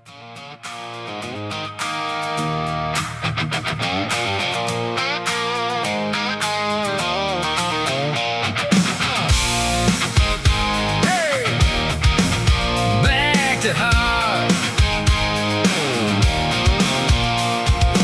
Back to heart.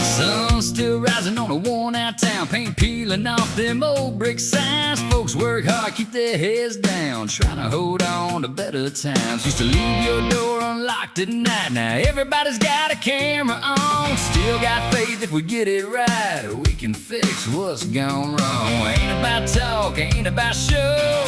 Sun still rising on a worn out town, paint peeling off them old brick signs. Folks work hard, keep their heads down, trying to hold on to better times. Used to leave your door unlocked at night, now everybody's got a camera on. Still got faith if we get it right, we can fix what's gone wrong. Ain't about talk, ain't about show,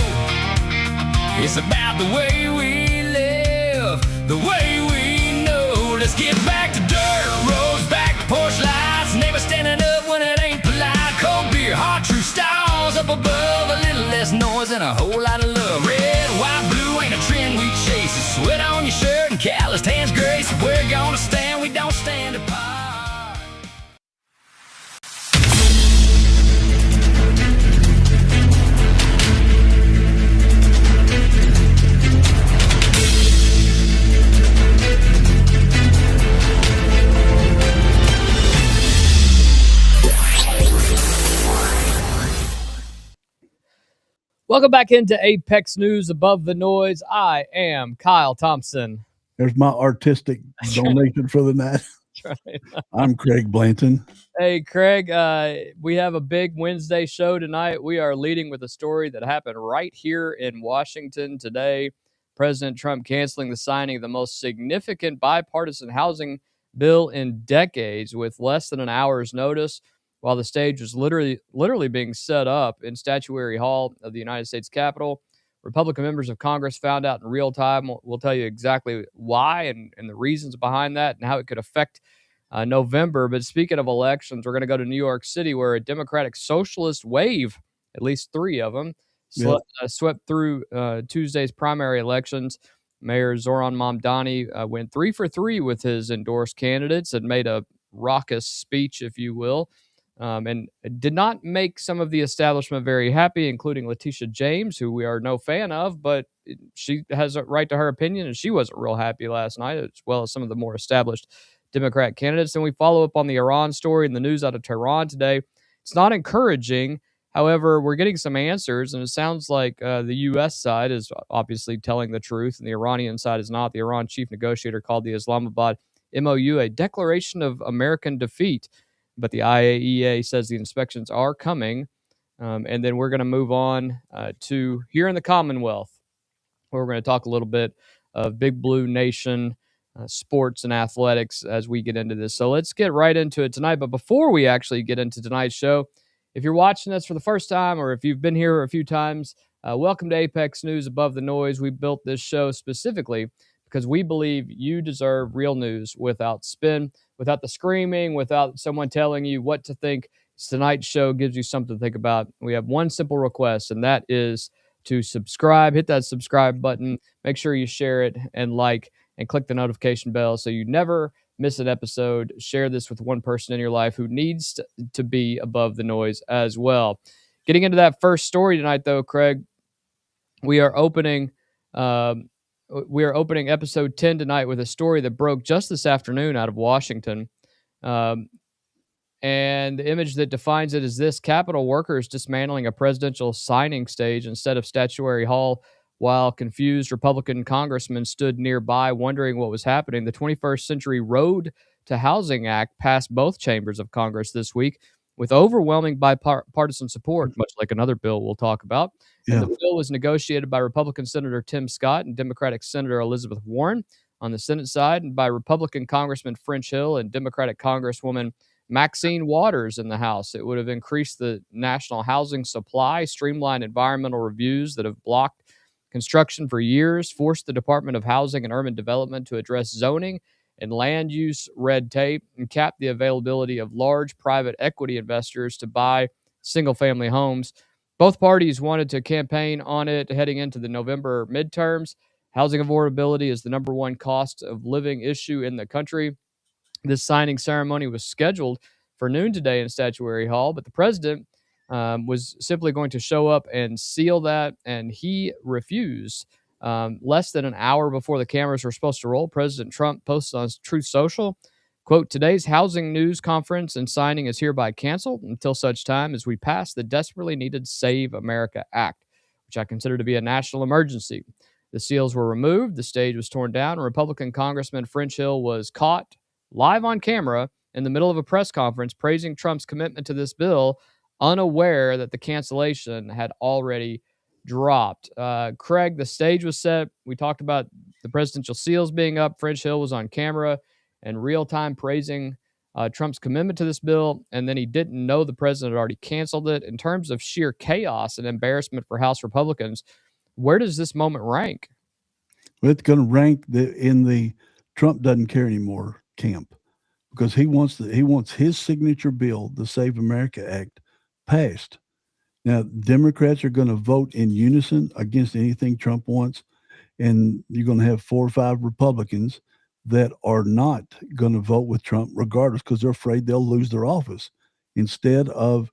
it's about the way we live, the way we know. Let's get back to dirt roads, back to porch lights, never standing up when it ain't polite. Cold beer, hot true stars up above, a little less noise and a whole lot of love. Red, white, blue ain't a trend we chase. It's sweat on your shirt and calloused hands grace. If we're gonna stand, we don't stand apart. Welcome back into Apex News Above the Noise. I am Kyle Thompson. There's my artistic donation for the night. Right. I'm Craig Blanton. Hey, Craig, we have a big Wednesday show tonight. We are leading with a story that happened right here in Washington today. President Trump canceling the signing of the most significant bipartisan housing bill in decades with less than an hour's notice, while the stage was literally being set up in Statuary Hall of the United States Capitol. Republican members of Congress found out in real time. We'll tell you exactly why and the reasons behind that and how it could affect November. But speaking of elections, we're going to go to New York City, where a Democratic Socialist wave, at least three of them, swept through Tuesday's primary elections. Mayor Zoran Mamdani went 3 for 3 with his endorsed candidates and made a raucous speech, if you will. And did not make some of the establishment very happy, including Letitia James, who we are no fan of, but she has a right to her opinion, and she wasn't real happy last night, as well as some of the more established Democrat candidates. And we follow up on the Iran story and the news out of Tehran today. It's not encouraging. However, we're getting some answers, and it sounds like the U.S. side is obviously telling the truth, and the Iranian side is not. The Iran chief negotiator called the Islamabad MOU a declaration of American defeat. But the IAEA says the inspections are coming. And then we're going to move on to here in the Commonwealth, where we're going to talk a little bit of Big Blue Nation, sports and athletics as we get into this. So let's get right into it tonight. But before we actually get into tonight's show, if you're watching us for the first time or if you've been here a few times, welcome to Apex News Above the Noise. We built this show specifically because we believe you deserve real news without spin, without the screaming, without someone telling you what to think. Tonight's show gives you something to think about. We have one simple request, and that is to subscribe. Hit that subscribe button. Make sure you share it and like and click the notification bell so you never miss an episode. Share this with one person in your life who needs to be above the noise as well. Getting into that first story tonight, though, Craig, we are opening episode 10 tonight with a story that broke just this afternoon out of Washington. And the image that defines it is this: Capitol workers dismantling a presidential signing stage instead of Statuary Hall, while confused Republican congressmen stood nearby wondering what was happening. The 21st Century Road to Housing Act passed both chambers of Congress this week with overwhelming bipartisan support, much like another bill we'll talk about. Yeah. And the bill was negotiated by Republican Senator Tim Scott and Democratic Senator Elizabeth Warren on the Senate side, and by Republican Congressman French Hill and Democratic Congresswoman Maxine Waters in the House. It would have increased the national housing supply, streamlined environmental reviews that have blocked construction for years, forced the Department of Housing and Urban Development to address zoning and land use red tape, and cap the availability of large private equity investors to buy single-family homes. Both parties wanted to campaign on it heading into the November midterms. Housing affordability is the number one cost of living issue in the country. This signing ceremony was scheduled for noon today in Statuary Hall, but the president was simply going to show up and seal that, and he refused. Less than an hour before the cameras were supposed to roll, President Trump posted on Truth Social, quote, "Today's housing news conference and signing is hereby canceled until such time as we pass the desperately needed Save America Act, which I consider to be a national emergency." The seals were removed, the stage was torn down, and Republican Congressman French Hill was caught live on camera in the middle of a press conference praising Trump's commitment to this bill, unaware that the cancellation had already dropped. Craig, the stage was set. We talked about the presidential seals being up. French Hill was on camera and real time praising Trump's commitment to this bill. And then he didn't know the president had already canceled it. In terms of sheer chaos and embarrassment for House Republicans, where does this moment rank? Well, it's going to rank in the Trump doesn't care anymore camp, because he wants his signature bill, the Save America Act, passed. Now, Democrats are going to vote in unison against anything Trump wants, and you're going to have 4 or 5 Republicans that are not going to vote with Trump regardless, because they're afraid they'll lose their office. Instead of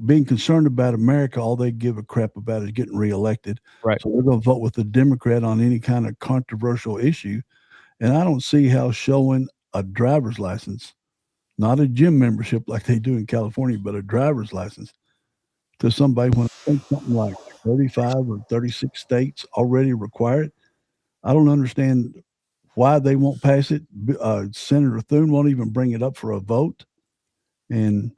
being concerned about America, all they give a crap about is getting reelected. Right. So they're going to vote with the Democrat on any kind of controversial issue. And I don't see how showing a driver's license, not a gym membership like they do in California, but a driver's license to somebody when I think something like 35 or 36 states already require it. I don't understand why they won't pass it. Senator Thune won't even bring it up for a vote. And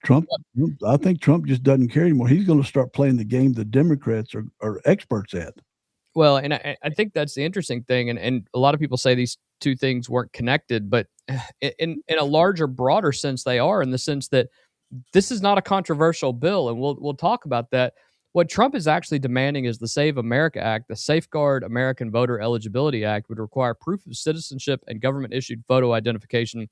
I think Trump just doesn't care anymore. He's going to start playing the game the Democrats are experts at. Well, and I think that's the interesting thing. And a lot of people say these two things weren't connected, but in a larger, broader sense, they are, in the sense that this is not a controversial bill. And we'll talk about that. What Trump is actually demanding is the Save America Act. The Safeguard American Voter Eligibility Act would require proof of citizenship and government-issued photo identification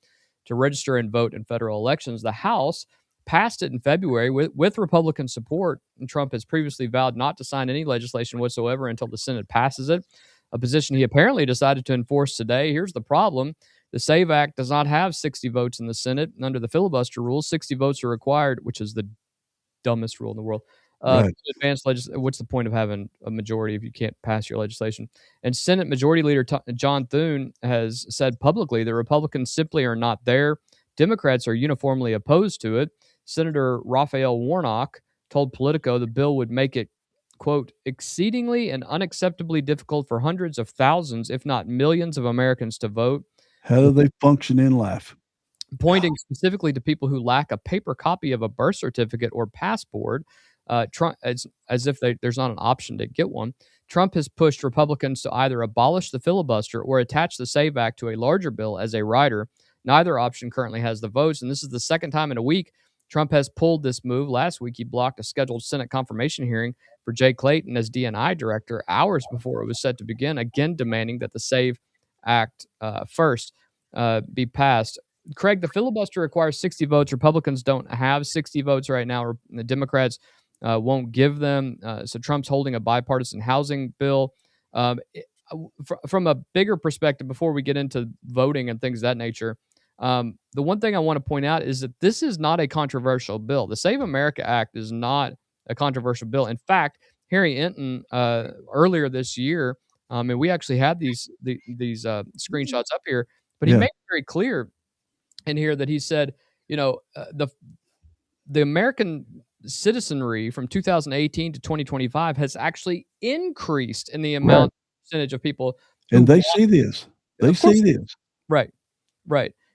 to register and vote in federal elections. The House passed it in February with Republican support, and Trump has previously vowed not to sign any legislation whatsoever until the Senate passes it, a position he apparently decided to enforce today. Here's the problem. The SAVE Act does not have 60 votes in the Senate. Under the filibuster rules, 60 votes are required, which is the dumbest rule in the world. Right. What's the point of having a majority if you can't pass your legislation? And Senate Majority Leader John Thune has said publicly that Republicans simply are not there. Democrats are uniformly opposed to it. Senator Raphael Warnock told Politico the bill would make it, quote, exceedingly and unacceptably difficult for hundreds of thousands, if not millions of Americans to vote. How do they function in life? Pointing specifically to people who lack a paper copy of a birth certificate or passport, Trump, as if there's not an option to get one. Trump has pushed Republicans to either abolish the filibuster or attach the SAVE Act to a larger bill as a rider. Neither option currently has the votes, and this is the second time in a week Trump has pulled this move. Last week, he blocked a scheduled Senate confirmation hearing for Jay Clayton as DNI director hours before it was set to begin, again demanding that the SAVE Act first be passed. Craig, the filibuster requires 60 votes. Republicans don't have 60 votes right now. The Democrats won't give them. So Trump's holding a bipartisan housing bill. From a bigger perspective, before we get into voting and things of that nature, the one thing I want to point out is that this is not a controversial bill. The Save America Act is not a controversial bill. In fact, Harry Enton earlier this year, and we actually had these screenshots up here, but he made it very clear in here that he said, the American citizenry from 2018 to 2025 has actually increased in the amount percentage of people. And they see this. They see this. Right.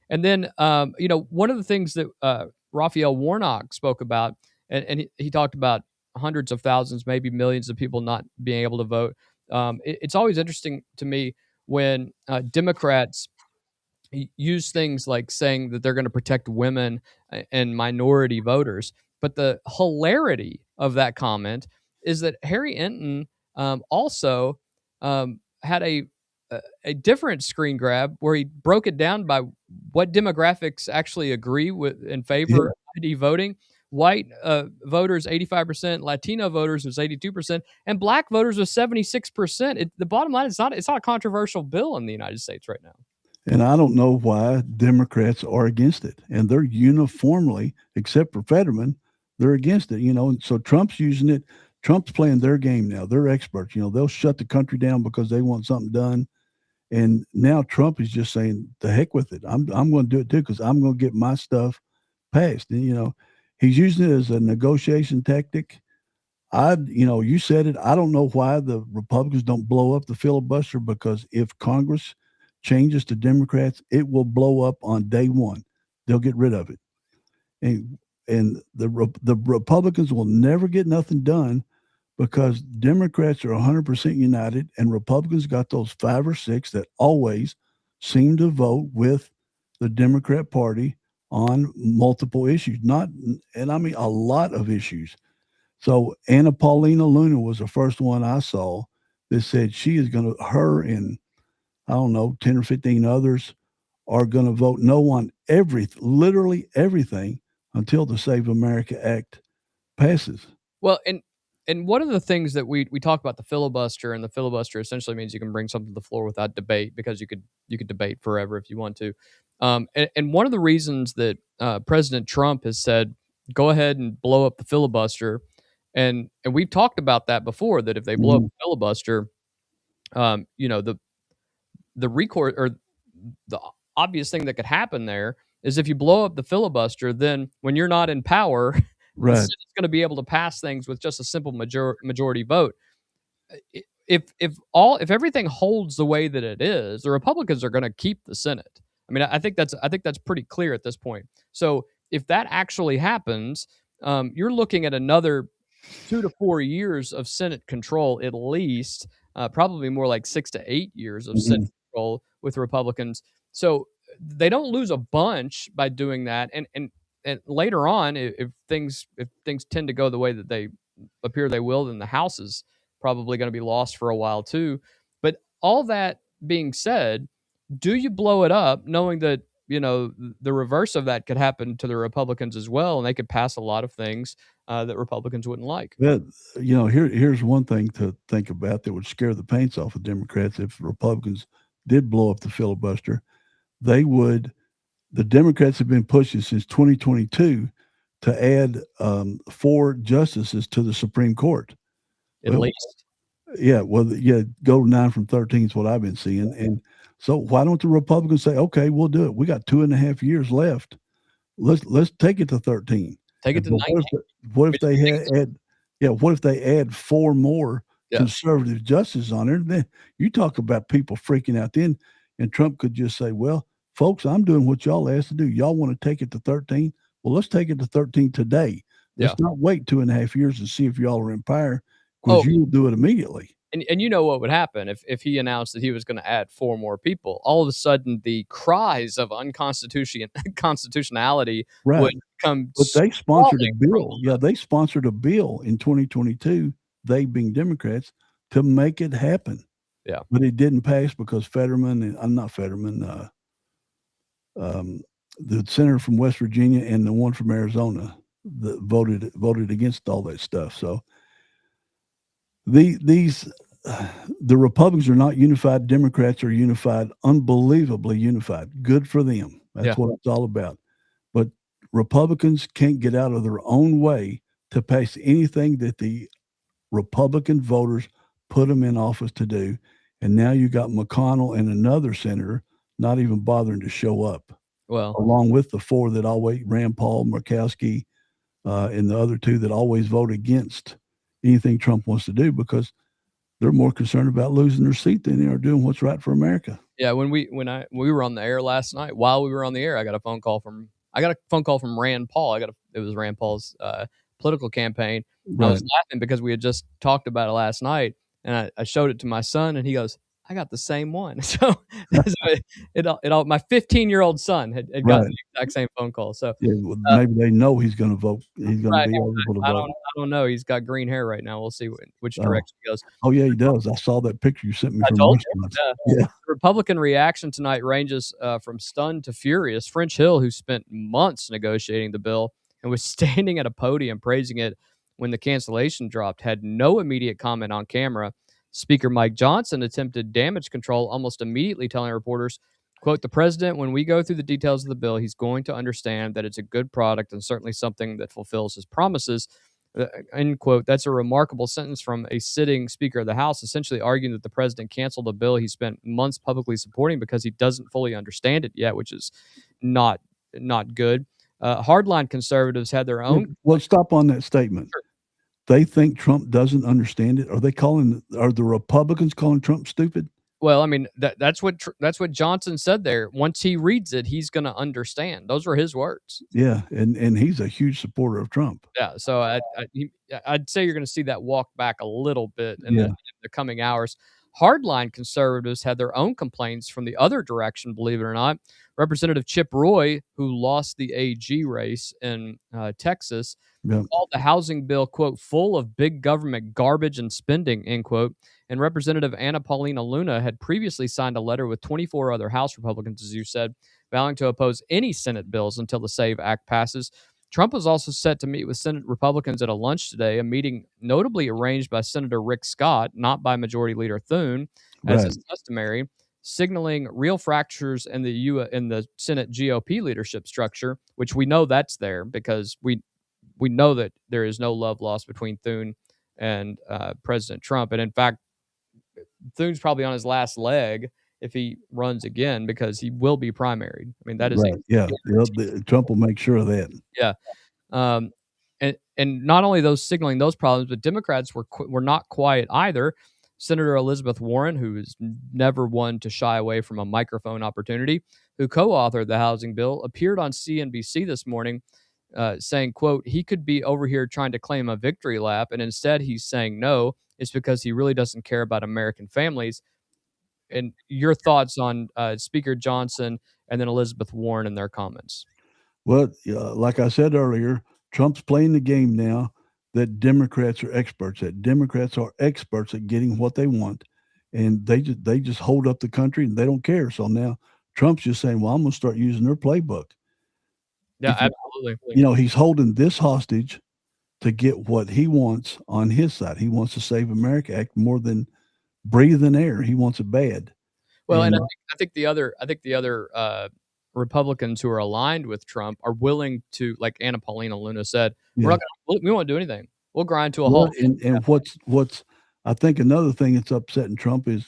And then, one of the things that Raphael Warnock spoke about, and he talked about hundreds of thousands, maybe millions of people not being able to vote. It's always interesting to me when Democrats use things like saying that they're going to protect women and minority voters. But the hilarity of that comment is that Harry Enton also had a different screen grab where he broke it down by what demographics actually agree with in favor of ID voting. White voters, 85%, Latino voters was 82%, and black voters was 76%. The bottom line is it's not a controversial bill in the United States right now. And I don't know why Democrats are against it. And they're uniformly, except for Fetterman, they're against it. And so Trump's using it Trump's playing their game now. They're experts. They'll shut the country down because they want something done. And now Trump is just saying, "The heck with it. I'm going to do it too because I'm going to get my stuff passed." And he's using it as a negotiation tactic. You said it. I don't know why the Republicans don't blow up the filibuster, because if Congress changes to Democrats, it will blow up on day one. They'll get rid of it, and the Republicans will never get nothing done because Democrats are 100% united, and Republicans got those 5 or 6 that always seem to vote with the Democrat Party on multiple issues. And I mean a lot of issues. So Anna Paulina Luna was the first one I saw that said she is going to, her and I don't know, 10 or 15 others are going to vote no on literally everything until the Save America Act passes. Well, and one of the things that we talk about the filibuster, and the filibuster essentially means you can bring something to the floor without debate, because you could debate forever if you want to. And one of the reasons that President Trump has said, go ahead and blow up the filibuster, and we've talked about that before, that if they blow up the filibuster, the recourse, or the obvious thing that could happen there is, if you blow up the filibuster, then when you're not in power, Right. the Senate's going to be able to pass things with just a simple majority vote. If everything holds the way that it is, the Republicans are going to keep the Senate. I mean, I think that's pretty clear at this point. So if that actually happens, you're looking at another 2 to 4 years of Senate control at least, probably more like 6 to 8 years of Senate control with Republicans. So they don't lose a bunch by doing that. And later on, if things tend to go the way that they appear they will, then the House is probably going to be lost for a while too. But all that being said, do you blow it up knowing that the reverse of that could happen to the Republicans as well, and they could pass a lot of things that Republicans wouldn't like? But here's one thing to think about that would scare the paints off of Democrats. If Republicans did blow up the filibuster, the Democrats have been pushing since 2022 to add 4 justices to the Supreme Court. At least. Yeah, go 9 from 13 is what I've been seeing. And so why don't the Republicans say, okay, we'll do it. We got 2.5 years left. Let's take it to 13. Take it to 19. What if they add 4 more conservative justices on there? Then you talk about people freaking out then, and Trump could just say, well, folks, I'm doing what y'all asked to do. Y'all want to take it to 13? Well, let's take it to 13 today. Let's not wait 2.5 years and see if y'all are in power, because you'll do it immediately. And you know what would happen if he announced that he was going to add 4 more people? All of a sudden, the cries of unconstitutionality would come. But they sponsored a bill. Yeah, they sponsored a bill in 2022, they being Democrats, to make it happen. Yeah. But it didn't pass because Fetterman and not Fetterman, the senator from West Virginia and the one from Arizona voted against all that stuff. So the Republicans are not unified. Democrats are unified, unbelievably unified. Good for them. That's what it's all about. But Republicans can't get out of their own way to pass anything that the Republican voters put them in office to do. And now you got McConnell and another senator not even bothering to show up. Well, along with the 4 that always, Rand Paul, Murkowski, and the other 2 that always vote against anything Trump wants to do, because they're more concerned about losing their seat than they are doing what's right for America. Yeah, when we were on the air last night, while we were on the air, I got a phone call from Rand Paul. It was Rand Paul's political campaign. Right. I was laughing because we had just talked about it last night, and I showed it to my son, and he goes, I got the same one. So my 15-year-old son had gotten the exact same phone call. So maybe they know he's going to vote. He's going to be eligible to vote. I don't know. He's got green hair right now. We'll see which direction he goes. Oh yeah, he does. I saw that picture you sent me from restaurants. The Republican reaction tonight ranges from stunned to furious. French Hill, who spent months negotiating the bill and was standing at a podium praising it when the cancellation dropped, had no immediate comment on camera. Speaker Mike Johnson attempted damage control almost immediately, telling reporters, quote, the president, when we go through the details of the bill, he's going to understand that it's a good product and certainly something that fulfills his promises. End quote. That's a remarkable sentence from a sitting Speaker of the House, essentially arguing that the president canceled a bill he spent months publicly supporting because he doesn't fully understand it yet, which is not good. Hardline conservatives had their own. Well, stop on that statement. They think Trump doesn't understand it. Are the Republicans calling Trump stupid? Well, I mean, that's what Johnson said there. Once he reads it, he's going to understand. Those were his words. Yeah, and he's a huge supporter of Trump. Yeah, so I'd say you're going to see that walk back a little bit in the coming hours. Hardline conservatives had their own complaints from the other direction, believe it or not. Representative Chip Roy, who lost the AG race in Texas, called the housing bill, quote, full of big government garbage and spending, end quote. And Representative Anna Paulina Luna had previously signed a letter with 24 other House Republicans, as you said, vowing to oppose any Senate bills until the SAVE Act passes. Trump was also set to meet with Senate Republicans at a lunch today, a meeting notably arranged by Senator Rick Scott, not by Majority Leader Thune, as is customary, signaling real fractures in the Senate GOP leadership structure, which we know that's there because we know that there is no love lost between Thune and President Trump. And in fact, Thune's probably on his last leg if he runs again because he will be primaried. I mean, that is Trump will make sure of that. Yeah. And not only those signaling those problems, but Democrats were not quiet either. Senator Elizabeth Warren, who is never one to shy away from a microphone opportunity, who co-authored the housing bill, appeared on CNBC this morning saying, quote, he could be over here trying to claim a victory lap, and instead he's saying no. It's because he really doesn't care about American families. And your thoughts on Speaker Johnson and then Elizabeth Warren and their comments? Well, like I said earlier, Trump's playing the game now that Democrats are experts at. Democrats are experts at getting what they want, and they just hold up the country and they don't care. So now Trump's just saying, well, I'm going to start using their playbook. Yeah, absolutely. He's holding this hostage to get what he wants on his side. He wants to Save America Act more than breathing air. He wants it bad. Well, and I think the other Republicans who are aligned with Trump are willing to, like Anna Paulina Luna said, we won't do anything. We'll grind to a halt. And what's I think another thing that's upsetting Trump is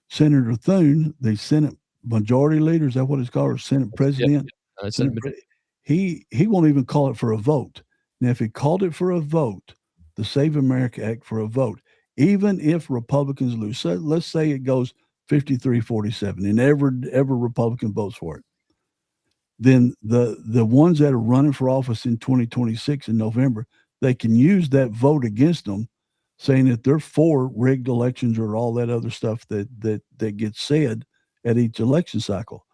Senator Thune, the Senate Majority Leader, is that what it's called, or Senate President? He won't even call it for a vote. Now, if he called it for a vote, the Save America Act for a vote, even if Republicans lose, so let's say it goes 53-47 and every Republican votes for it, then the ones that are running for office in 2026 in November, they can use that vote against them, saying that they're for rigged elections or all that other stuff that gets said at each election cycle.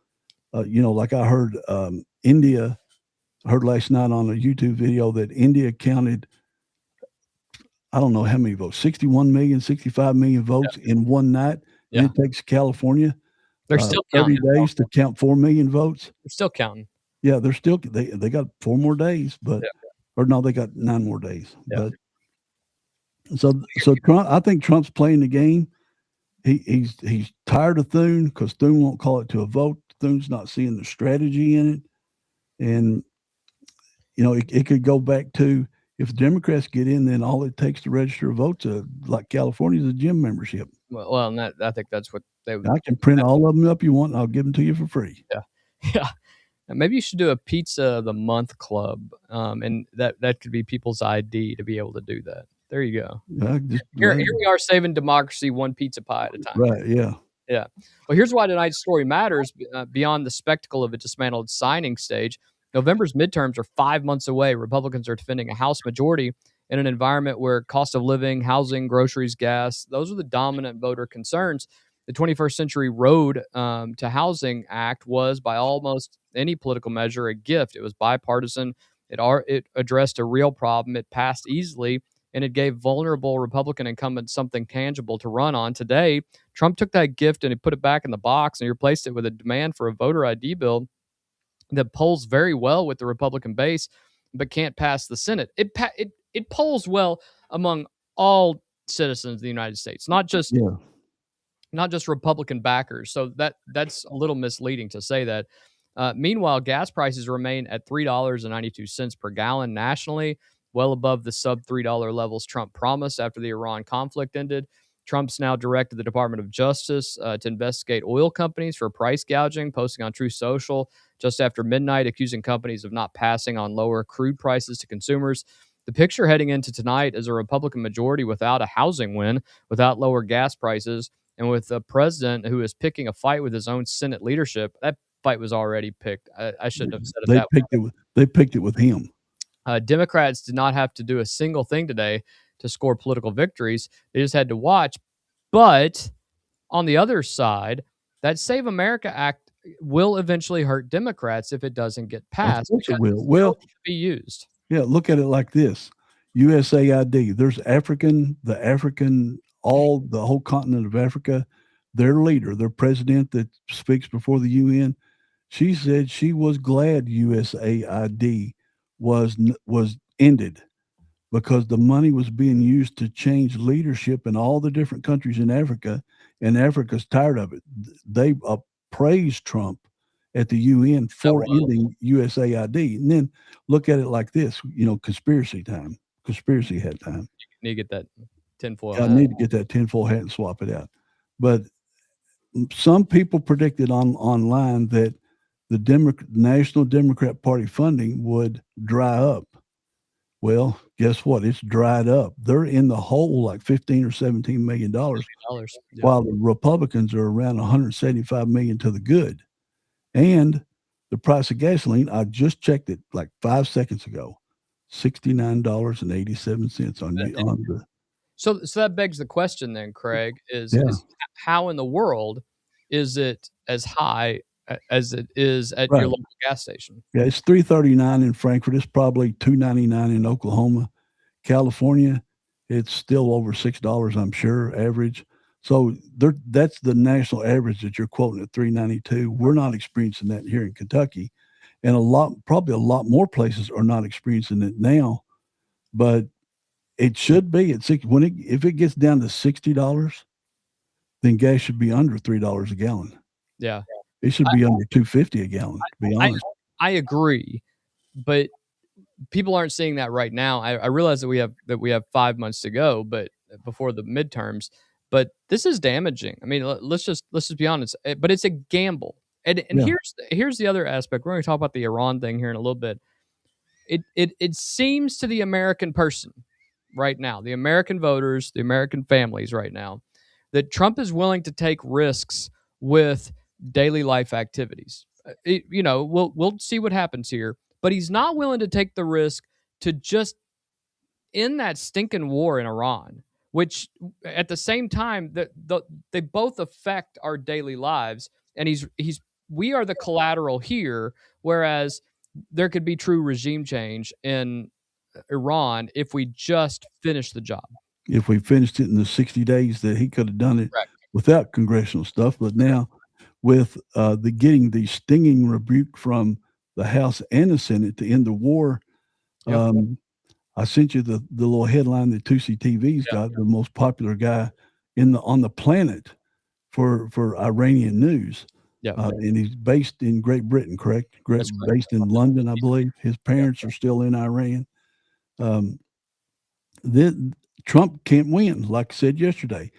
Like I heard India. I heard last night on a YouTube video that India counted, I don't know how many votes, 61 million, 65 million votes in one night. Yeah. And it takes California they're still 30 days to count 4 million votes. They're still counting. Yeah, they got 4 more days, but or no, they got 9 more days. Yeah. But so Trump, I think Trump's playing the game. He's tired of Thune because Thune won't call it to a vote. Thune's not seeing the strategy in it. And it could go back to if Democrats get in, then all it takes to register a vote like California is a gym membership. Well, and I think that's what they would. I can print all of them up you want, and I'll give them to you for free. Yeah. And maybe you should do a pizza of the month club, and that could be people's ID to be able to do that. There you go. Here we are saving democracy one pizza pie at a time. Right. Yeah. Yeah. Well, here's why tonight's story matters beyond the spectacle of a dismantled signing stage. November's midterms are 5 months away. Republicans are defending a House majority in an environment where cost of living, housing, groceries, gas, those are the dominant voter concerns. The 21st Century Road to Housing Act was, by almost any political measure, a gift. It was bipartisan. It addressed a real problem. It passed easily, and it gave vulnerable Republican incumbents something tangible to run on. Today, Trump took that gift and he put it back in the box and he replaced it with a demand for a voter ID bill that polls very well with the Republican base, but can't pass the Senate. It polls well among all citizens of the United States, not just Republican backers. So that's a little misleading to say that. Meanwhile, gas prices remain at $3.92 per gallon nationally, well above the sub $3 levels Trump promised after the Iran conflict ended. Trump's now directed the Department of Justice to investigate oil companies for price gouging, posting on Truth Social just after midnight, accusing companies of not passing on lower crude prices to consumers. The picture heading into tonight is a Republican majority without a housing win, without lower gas prices, and with a president who is picking a fight with his own Senate leadership. That fight was already picked. I shouldn't have said it that way. They picked it with him. Democrats did not have to do a single thing today to score political victories. They just had to watch. But on the other side, that Save America Act will eventually hurt Democrats if it doesn't get passed. Of course it will. Well, be used. Yeah, look at it like this: USAID. There's the whole continent of Africa. Their leader, their president that speaks before the UN, she said she was glad USAID was ended because the money was being used to change leadership in all the different countries in Africa, and Africa's tired of it. They praised Trump at the UN for ending USAID. And then look at it like this, conspiracy time. Conspiracy hat time. You need to get that tinfoil hat. I need to get that tinfoil hat and swap it out. But some people predicted online that the National Democrat Party funding would dry up. Well, guess what? It's dried up. They're in the hole like $15 or $17 million, while the Republicans are around $175 million to the good. And the price of gasoline, I just checked it like 5 seconds ago, $69.87 on the. So that begs the question then, Craig, is how in the world is it as high as it is at your local gas station? Yeah, it's $3.39 in Frankfurt. It's probably $2.99 in Oklahoma. California, it's still over $6, I'm sure, average. So that's the national average that you're quoting at $3.92. We're not experiencing that here in Kentucky, and probably a lot more places are not experiencing it now. But it should be at $6. If it gets down to $60, then gas should be under $3 a gallon. Yeah, it should be under $2.50 a gallon. To be honest, I agree, but people aren't seeing that right now. I realize that we have 5 months to go, but before the midterms. But this is damaging. I mean, let's just be honest. But it's a gamble. And here's the other aspect. We're going to talk about the Iran thing here in a little bit. It seems to the American person right now, the American voters, the American families right now, that Trump is willing to take risks with daily life activities. We'll see what happens here, but he's not willing to take the risk to just end that stinking war in Iran, which at the same time they both affect our daily lives, and we are the collateral here, whereas there could be true regime change in Iran if we just finish the job. If we finished it in the 60 days that he could have done it without congressional stuff, but now with getting the stinging rebuke from the House and the Senate to end the war. I sent you the little headline that Tusi TV's got, the most popular guy on the planet for Iranian news. And he's based in Great Britain, correct? Based in London, I believe. His parents are still in Iran. Trump can't win, like I said yesterday.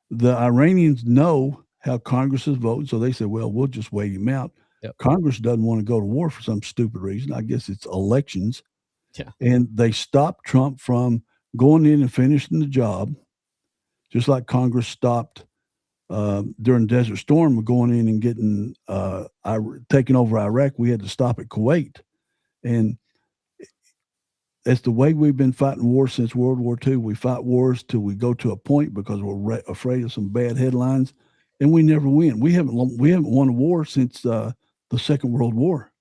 The Iranians know how Congress is voting, so they said, well, we'll just wait him out. Congress doesn't want to go to war for some stupid reason. I guess it's elections. And they stopped Trump from going in and finishing the job, just like Congress stopped during Desert Storm going in and getting taking over Iraq. We had to stop at Kuwait. And that's the way we've been fighting wars since World War II. We fight wars till we go to a point because we're afraid of some bad headlines, and we never win. We haven't won a war since the Second World War.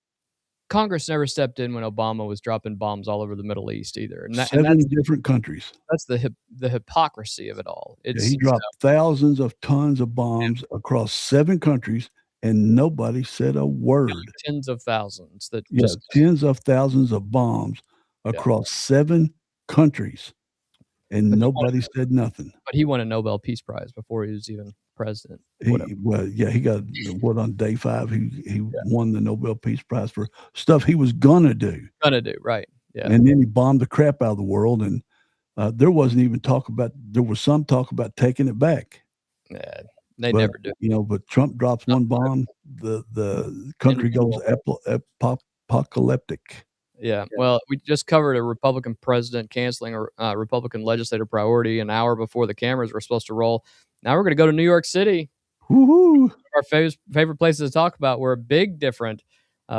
Congress never stepped in when Obama was dropping bombs all over the Middle East either. And that's different countries. That's the hypocrisy of it all. He dropped thousands of tons of bombs across 7 countries, and nobody said a word. Tens of thousands. Tens of thousands of bombs across 7 countries, and nobody said nothing. But he won a Nobel Peace Prize before he was even president. He got on day 5. He won the Nobel Peace Prize for stuff he was gonna do. Right. Yeah. And then he bombed the crap out of the world, and there wasn't even there was some talk about taking it back. Yeah, they But, never do. but Trump drops one bomb, the country goes apocalyptic. Yeah. Well, we just covered a Republican president canceling a Republican legislative priority an hour before the cameras were supposed to roll. Now we're going to go to New York City. Woohoo! Our favorite places to talk about, where a big different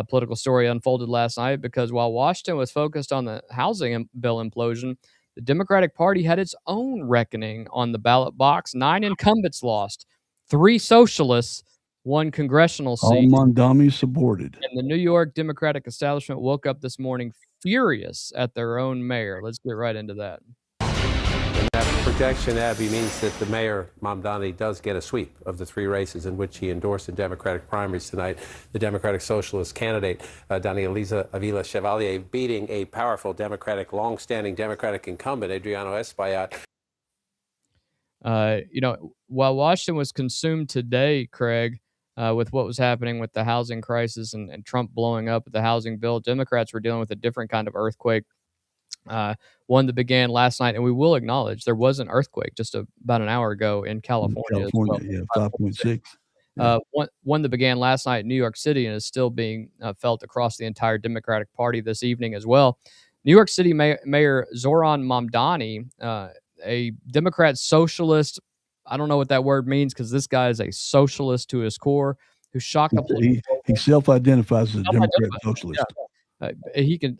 political story unfolded last night, because while Washington was focused on the housing bill implosion, the Democratic Party had its own reckoning on the ballot box. 9 incumbents lost, 3 socialists, 1 congressional All seat. Mamdani supported. And the New York Democratic establishment woke up this morning furious at their own mayor. Let's get right into that. And that projection, Abby, means that the mayor, Mamdani, does get a sweep of the 3 races in which he endorsed in Democratic primaries tonight. The Democratic Socialist candidate, Dani Avila Chevalier, beating a powerful Democratic, long-standing Democratic incumbent, Adriano Espaillat. While Washington was consumed today, Craig, with what was happening with the housing crisis and Trump blowing up the housing bill, Democrats were dealing with a different kind of earthquake. One that began last night, and we will acknowledge there was an earthquake just about an hour ago in California. Yeah, 5.6. One that began last night in New York City and is still being felt across the entire Democratic Party this evening as well. New York City Mayor Zoran Mamdani, a Democrat socialist. I don't know what that word means, because this guy is a socialist to his core, who shocked He self-identifies as a Democrat socialist. Yeah.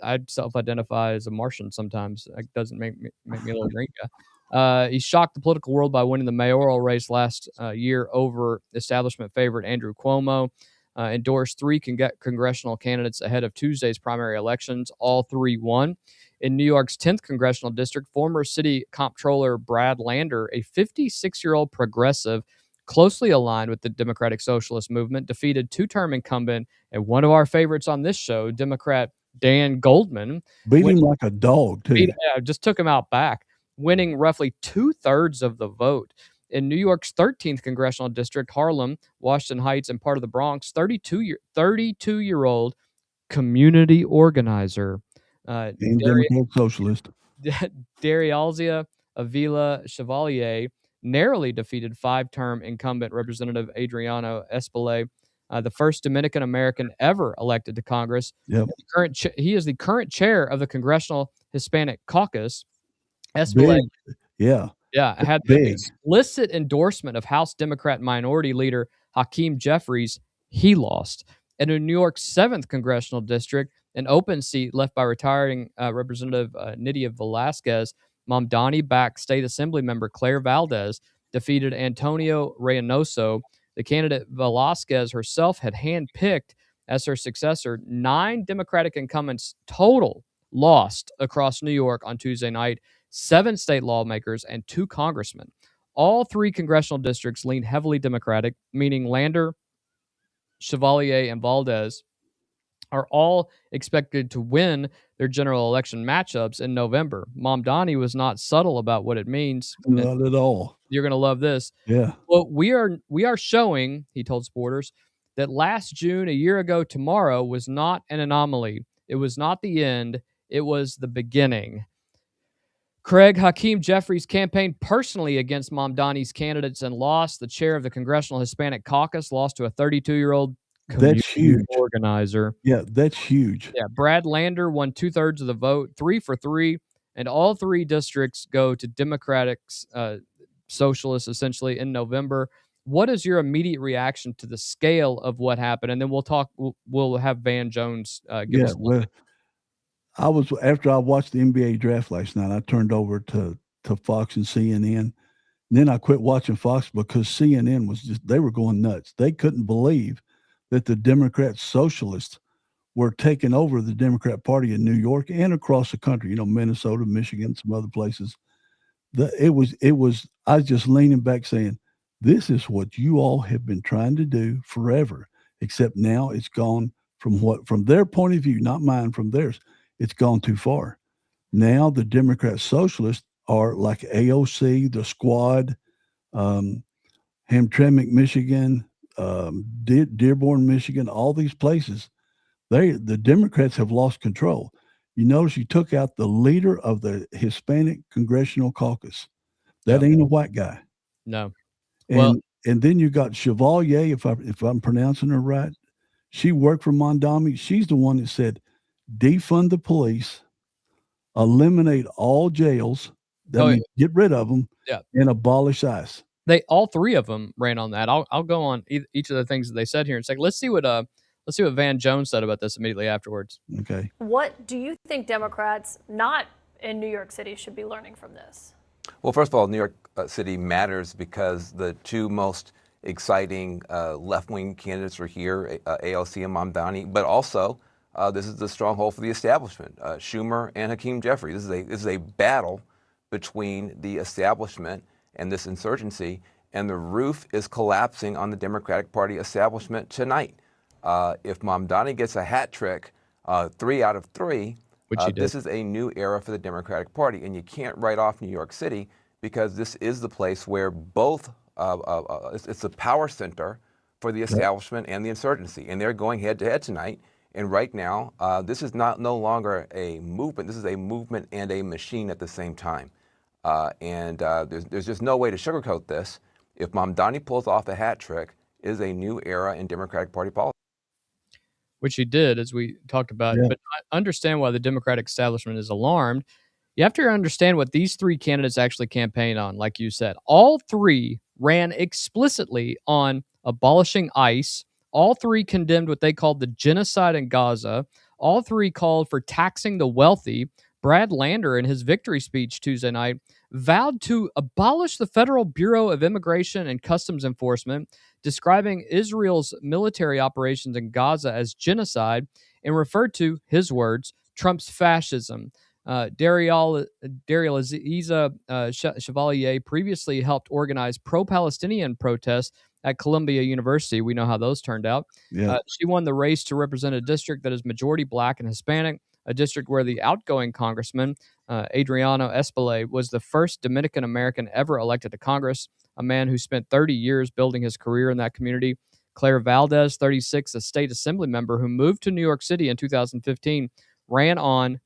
I'd self-identify as a Martian sometimes. It doesn't make me a little green guy. He shocked the political world by winning the mayoral race last year over establishment favorite Andrew Cuomo. Endorsed 3 congressional candidates ahead of Tuesday's primary elections. All 3 won. In New York's 10th congressional district, former city comptroller Brad Lander, a 56-year-old progressive closely aligned with the Democratic Socialist movement, defeated 2-term incumbent and one of our favorites on this show, Democrat Dan Goldman. Beat him like a dog, too. Just took him out back, winning roughly 2/3 of the vote. In New York's 13th congressional district, Harlem, Washington Heights, and part of the Bronx, 32-year-old community organizer Democrat socialist Darialzia Avila Chevalier narrowly defeated 5-term incumbent Representative Adriano Espaillat, the first Dominican American ever elected to Congress. Yep. He is the current chair of the Congressional Hispanic Caucus. Espaillat, had the explicit endorsement of House Democrat Minority Leader Hakeem Jeffries. He lost. And in New York's 7th congressional district, an open seat left by retiring Representative Nydia Velasquez, Mamdani-backed State Assembly member Claire Valdez defeated Antonio Reynoso. The candidate Velasquez herself had handpicked as her successor. 9 Democratic incumbents total lost across New York on Tuesday night, 7 state lawmakers and 2 congressmen. All 3 congressional districts lean heavily Democratic, meaning Lander, Chevalier, and Valdez are all expected to win their general election matchups in November. Mamdani was not subtle about what it means. Not at all. You're going to love this. Yeah. Well, we are showing, he told supporters, that last June, a year ago tomorrow, was not an anomaly. It was not the end. It was the beginning. Craig, Hakeem Jeffries campaigned personally against Mamdani's candidates and lost. The chair of the Congressional Hispanic Caucus lost to a 32-year-old That's huge. organizer. Yeah, that's huge. Yeah, Brad Lander won 2/3 of the vote, 3 for 3, and all 3 districts go to Democratic Socialists essentially in November. What is your immediate reaction to the scale of what happened? And then we'll have Van Jones give us. Well, after I watched the NBA draft last night, I turned over to Fox and CNN. And then I quit watching Fox because CNN they were going nuts. They couldn't believe that the Democrat Socialists were taking over the Democrat Party in New York and across the country, Minnesota, Michigan, some other places. I was just leaning back saying, this is what you all have been trying to do forever, except now it's gone from their point of view, not mine, from theirs. It's gone too far. Now the Democrat Socialists are like AOC, the Squad, Hamtramck, Michigan, Dearborn, Michigan, all these places. The Democrats have lost control. You notice you took out the leader of the Hispanic Congressional Caucus. That Yep. ain't a white guy. No. And Well, and then you got Chevalier, if I'm pronouncing her right. She worked for Mamdani. She's the one that said, defund the police, eliminate all jails. That oh, means get rid of them, yeah. and abolish ICE. All three of them ran on that. I'll go on each of the things that they said here in a second. Let's see what Van Jones said about this immediately afterwards. Okay. What do you think Democrats not in New York City should be learning from this? Well, first of all, New York City matters because the two most exciting left-wing candidates are here, AOC and Mamdani, but also this is the stronghold for the establishment, Schumer and Hakeem Jeffries. This is a battle between the establishment and this insurgency, and the roof is collapsing on the Democratic Party establishment tonight. If Mamdani gets a hat trick, 3 out of 3, this is a new era for the Democratic Party, and you can't write off New York City because this is the place where both, it's the power center for the establishment and the insurgency, and they're going head-to-head tonight. And right now, this is no longer a movement. This is a movement and a machine at the same time. There's just no way to sugarcoat this. If Mamdani pulls off a hat trick, it is a new era in Democratic Party politics. Which he did, as we talked about. Yeah. But I understand why the Democratic establishment is alarmed. You have to understand what these three candidates actually campaigned on, like you said. All three ran explicitly on abolishing ICE. All three condemned what they called the genocide in Gaza. All three called for taxing the wealthy. Brad Lander, in his victory speech Tuesday night, vowed to abolish the Federal Bureau of Immigration and Customs Enforcement, describing Israel's military operations in Gaza as genocide, and referred to, his words, Trump's fascism. Dariel Chevalier previously helped organize pro-Palestinian protests at Columbia University. We know how those turned out. Yeah. She won the race to represent a district that is majority black and Hispanic, a district where the outgoing congressman, Adriano Espelay, was the first Dominican-American ever elected to Congress, a man who spent 30 years building his career in that community. Claire Valdez, 36, a state assembly member who moved to New York City in 2015, ran on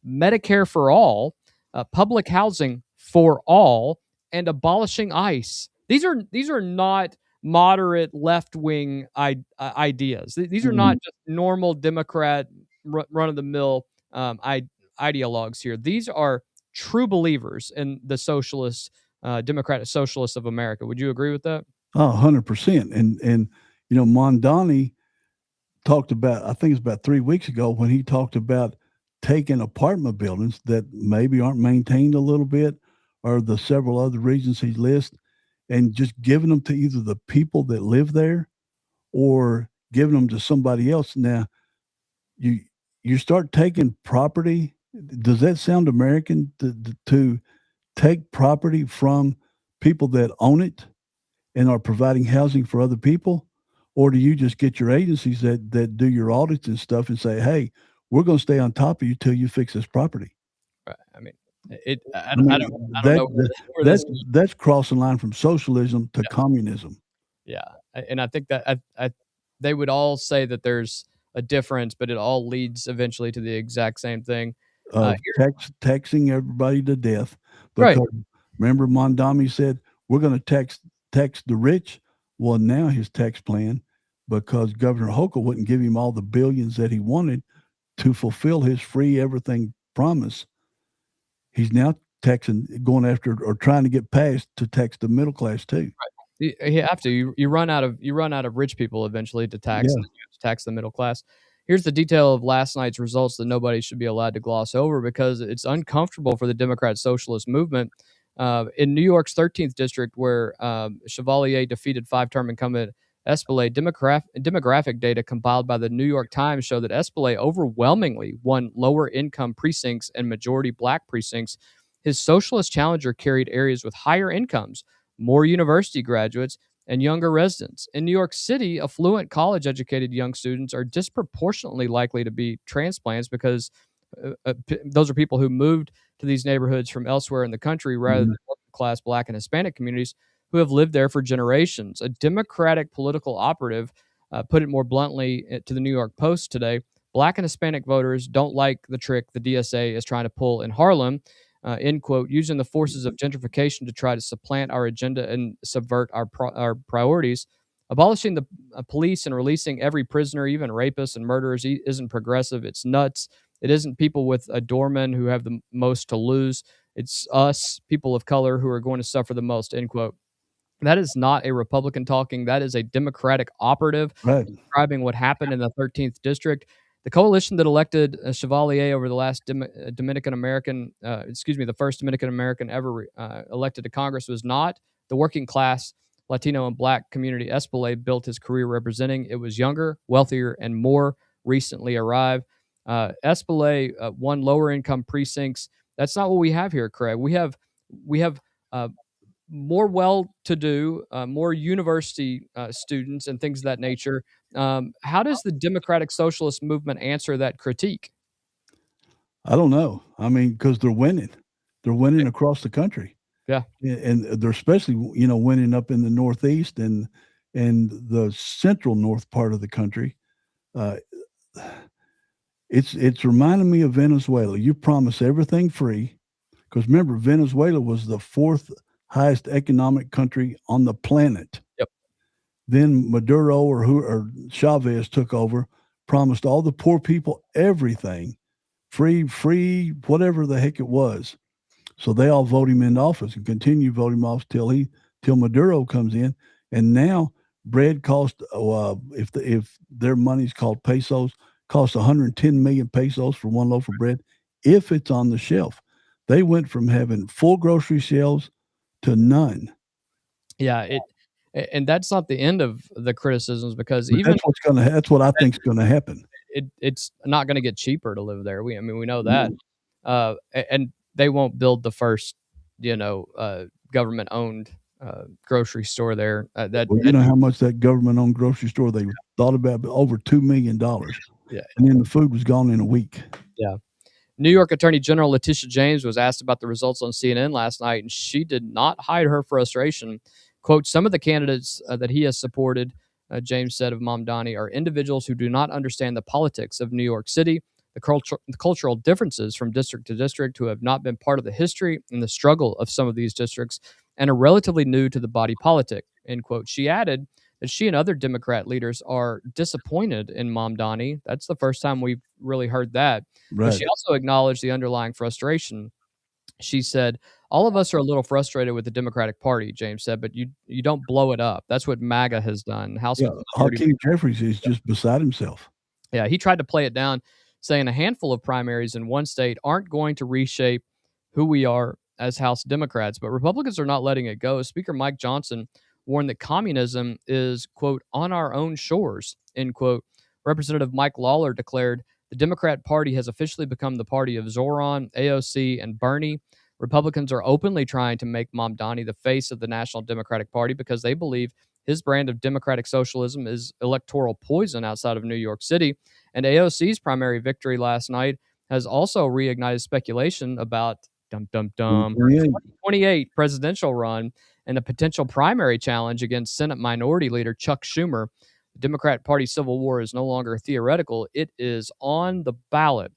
Medicare for all, public housing for all, and abolishing ICE. These are not moderate left-wing ideas. These are not just normal Democrat run-of-the-mill ideologues here. These are true believers in the socialist, Democratic Socialists of America. Would you agree with that? 100%. And Mamdani talked about, I think it's about 3 weeks ago, when he talked about taking apartment buildings that maybe aren't maintained a little bit, or the several other reasons he lists, and just giving them to either the people that live there or giving them to somebody else. Now, you start taking property. Does that sound American to take property from people that own it and are providing housing for other people? Or do you just get your agencies that do your audits and stuff and say, hey, we're going to stay on top of you till you fix this property? Right. I mean, I don't know where that's crossing line from socialism to communism. Yeah, and I think that they would all say that there's a difference, but it all leads eventually to the exact same thing. Taxing everybody to death. Right. Remember, Mamdani said, we're going to tax the rich. Well, now his tax plan, because Governor Hochul wouldn't give him all the billions that he wanted to fulfill his free everything promise, he's now going after or trying to get passed to tax the middle class too. Right. You have to. You run out of rich people eventually to tax. And you have to tax the middle class. Here's the detail of last night's results that nobody should be allowed to gloss over, because it's uncomfortable for the Democrat Socialist movement. In New York's 13th district, where Chevalier defeated five-term incumbent Espelay, demographic data compiled by the New York Times show that Espelay overwhelmingly won lower-income precincts and majority black precincts. His socialist challenger carried areas with higher incomes, more university graduates, and younger residents. In New York City, affluent college-educated young students are disproportionately likely to be transplants, because those are people who moved to these neighborhoods from elsewhere in the country rather than working-class black and Hispanic communities who have lived there for generations. A Democratic political operative put it more bluntly to the New York Post today. Black and Hispanic voters don't like the trick the DSA is trying to pull in Harlem, end quote, using the forces of gentrification to try to supplant our agenda and subvert our priorities. Abolishing the police and releasing every prisoner, even rapists and murderers, isn't progressive. It's nuts. It isn't people with a doorman who have the most to lose. It's us, people of color, who are going to suffer the most, end quote. That is not a Republican talking. That is a Democratic operative Right. describing what happened in the 13th district. The coalition that elected Chevalier over the last Dominican American, the first Dominican American ever elected to Congress, was not the working class Latino and Black community Espelay built his career representing. It was younger, wealthier, and more recently arrived. Espelay won lower income precincts. That's not what we have here, Craig. We have more well-to-do, more university students and things of that nature. How does the Democratic Socialist movement answer that critique? I don't know. I mean, because they're winning. They're winning across the country. Yeah. And they're especially, winning up in the Northeast and the central north part of the country. It's reminding me of Venezuela. You promise everything free, because remember, Venezuela was the fourth highest economic country on the planet. Yep. Then Maduro or Chavez took over, promised all the poor people everything, free, whatever the heck it was. So they all vote him into office and continue voting him off till Maduro comes in. And now bread costs, if their money's called pesos, costs 110 million pesos for one loaf of bread if it's on the shelf. They went from having full grocery shelves to none. Yeah, and that's not the end of the criticisms, because But even that's what I think is going to happen. it's not going to get cheaper to live there. We know that, and they won't build the first, government owned grocery store there. You know how much that government owned grocery store they thought about? Over $2 million. Yeah, and then the food was gone in a week. Yeah. New York Attorney General Letitia James was asked about the results on CNN last night, and she did not hide her frustration. Quote, some of the candidates that he has supported, James said of Mamdani, are individuals who do not understand the politics of New York City, the cultural differences from district to district, who have not been part of the history and the struggle of some of these districts, and are relatively new to the body politic, end quote. She added that she and other Democrat leaders are disappointed in Mamdani. That's the first time we've really heard that. Right. But she also acknowledged the underlying frustration. She said, all of us are a little frustrated with the Democratic Party, James said, but you don't blow it up. That's what MAGA has done. Hakeem Jeffries is just beside himself. Yeah, he tried to play it down, saying a handful of primaries in one state aren't going to reshape who we are as House Democrats. But Republicans are not letting it go. Speaker Mike Johnson warned that communism is, quote, on our own shores, end quote. Representative Mike Lawler declared the Democrat Party has officially become the party of Zoran, AOC, and Bernie. Republicans are openly trying to make Mamdani the face of the National Democratic Party because they believe his brand of democratic socialism is electoral poison outside of New York City. And AOC's primary victory last night has also reignited speculation about her 2028 presidential run and a potential primary challenge against Senate Minority Leader Chuck Schumer. The Democrat Party civil war is no longer theoretical. It is on the ballot.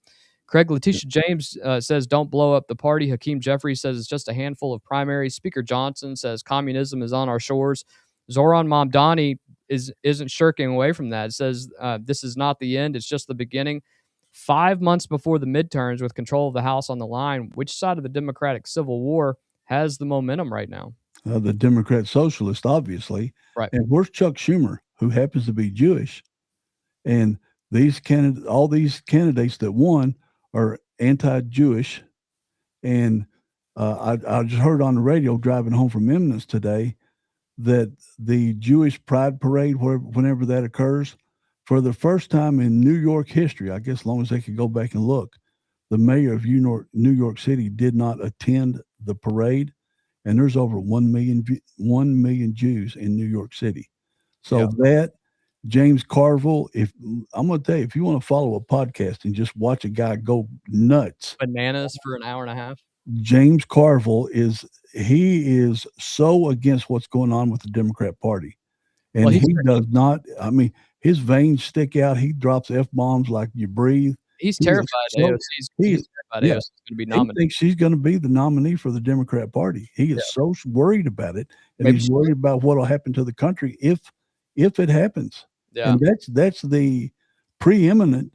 Craig, Letitia James says don't blow up the party. Hakeem Jeffries says it's just a handful of primaries. Speaker Johnson says communism is on our shores. Zoran Mamdani isn't shirking away from that. It says this is not the end. It's just the beginning. 5 months before the midterms, with control of the House on the line, which side of the Democratic Civil War has the momentum right now? The Democrat Socialist, obviously. Right. And where's Chuck Schumer, who happens to be Jewish? And all these candidates that won are anti-Jewish. And I just heard on the radio driving home from Eminence today that the Jewish Pride Parade, whenever that occurs, for the first time in New York history, I guess as long as they could go back and look, the mayor of New York City did not attend the parade, and there's over 1 million Jews in New York City. So that James Carville, I'm going to tell you, if you want to follow a podcast and just watch a guy go nuts, bananas for an hour and a half, James Carville is so against what's going on with the Democrat Party. And he does not, His veins stick out. He drops F-bombs like you breathe. He's He is terrified so- AOC's he he's is- terrified yeah. AOC's going to be He nominated. thinks she's going to be the nominee for the Democrat Party. He is so worried about it, and Maybe he's she worried about what will happen to the country if it happens. Yeah. And that's the preeminent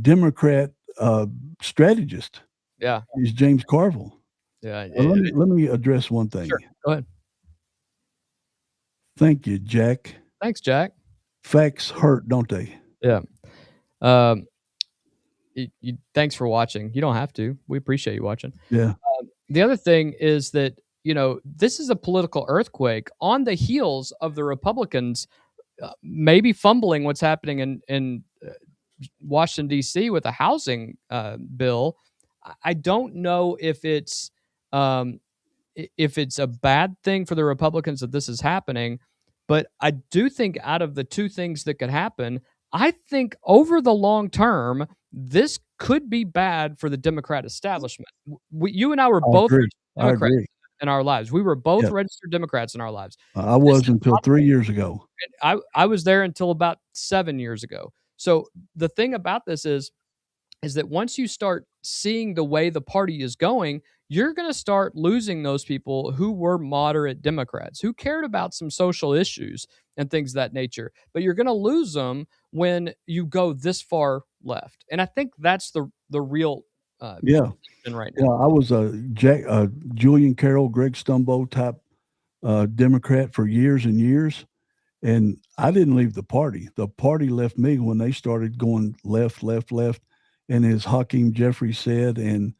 Democrat strategist Yeah. is James Carville. Yeah. Let me address one thing. Sure. Go ahead. Thank you, Jack. Thanks, Jack. Facts hurt, don't they? Yeah. Thanks for watching. You don't have to. We appreciate you watching. Yeah. The other thing is that, this is a political earthquake on the heels of the Republicans maybe fumbling what's happening in Washington, D.C. with a housing bill. I don't know if it's a bad thing for the Republicans that this is happening, but I do think out of the two things that could happen, I think over the long term, this could be bad for the Democrat establishment. You and I were both Democrats in our lives. We were both registered Democrats in our lives. I was until 3 years ago. I was there until about 7 years ago. So the thing about this is that once you start seeing the way the party is going, you're going to start losing those people who were moderate Democrats, who cared about some social issues and things of that nature. But you're going to lose them when you go this far left. And I think that's the real right now. Yeah, I was a Julian Carroll, Greg Stumbo type Democrat for years and years. And I didn't leave the party. The party left me when they started going left. And as Hakeem Jeffries said, and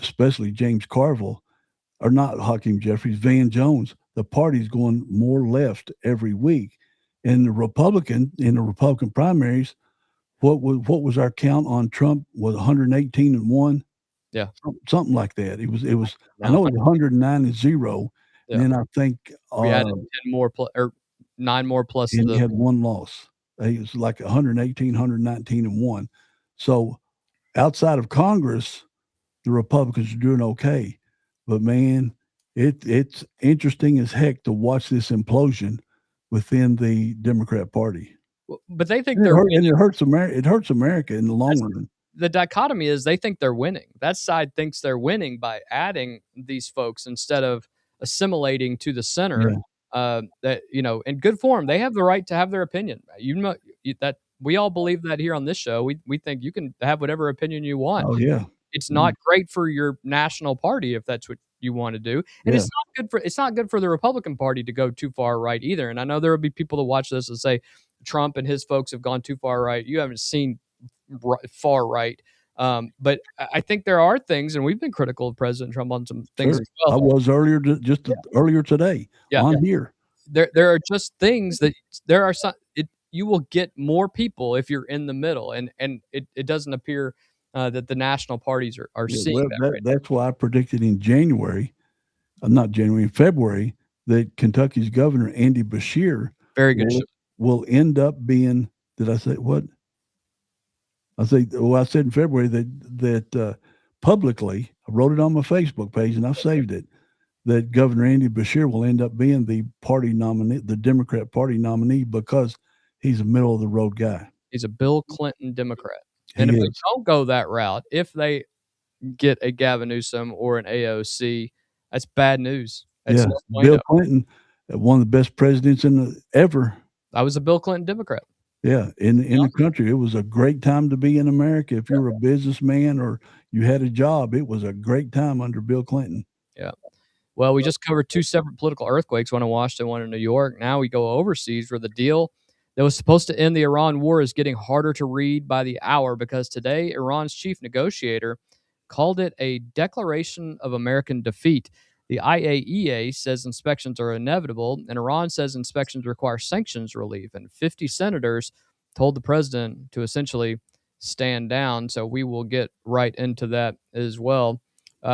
especially James Carville, or not Hakeem Jeffries, Van Jones, the party's going more left every week. And in the Republican primaries, what was our count on Trump was 118-1. Yeah, something like that. It was. I know it was 109-0. Yeah. And then I think we added 10 more or 9 more plus. And he had one loss. He was like 118, 119-1. So outside of Congress, the Republicans are doing okay. But man, it's interesting as heck to watch this implosion within the Democrat Party. But they think it hurts America. It hurts America in the long run. The dichotomy is they think they're winning. That side thinks they're winning by adding these folks instead of assimilating to the center. That in good form, they have the right to have their opinion. That we all believe that here on this show. We think you can have whatever opinion you want. Oh yeah. It's not great for your national party if that's what you want to do, and it's not good for the Republican Party to go too far right either. And I know there will be people to watch this and say Trump and his folks have gone too far right. You haven't seen far right, but I think there are things, and we've been critical of President Trump on some things as well. I was earlier today on here. There are just things that there are some. You will get more people if you're in the middle, and it doesn't appear that the national parties are seeing that. That's why I predicted in February, that Kentucky's governor, Andy Beshear, very good, will end up being, did I say what? I said in February that publicly, I wrote it on my Facebook page and I've saved it, that Governor Andy Beshear will end up being the party nominee, the Democrat Party nominee, because he's a middle of the road guy. He's a Bill Clinton Democrat. And if they don't go that route, if they get a Gavin Newsom or an AOC, that's bad news. That's Bill Clinton, one of the best presidents ever. I was a Bill Clinton Democrat. Yeah, in the country, it was a great time to be in America. If you were a businessman or you had a job, it was a great time under Bill Clinton. Yeah. Well, we just covered two separate political earthquakes, one in Washington, one in New York. Now we go overseas where the deal that was supposed to end the Iran war is getting harder to read by the hour, because today Iran's chief negotiator called it a declaration of American defeat. The IAEA says inspections are inevitable, and Iran says inspections require sanctions relief. And 50 senators told the president to essentially stand down. So we will get right into that as well.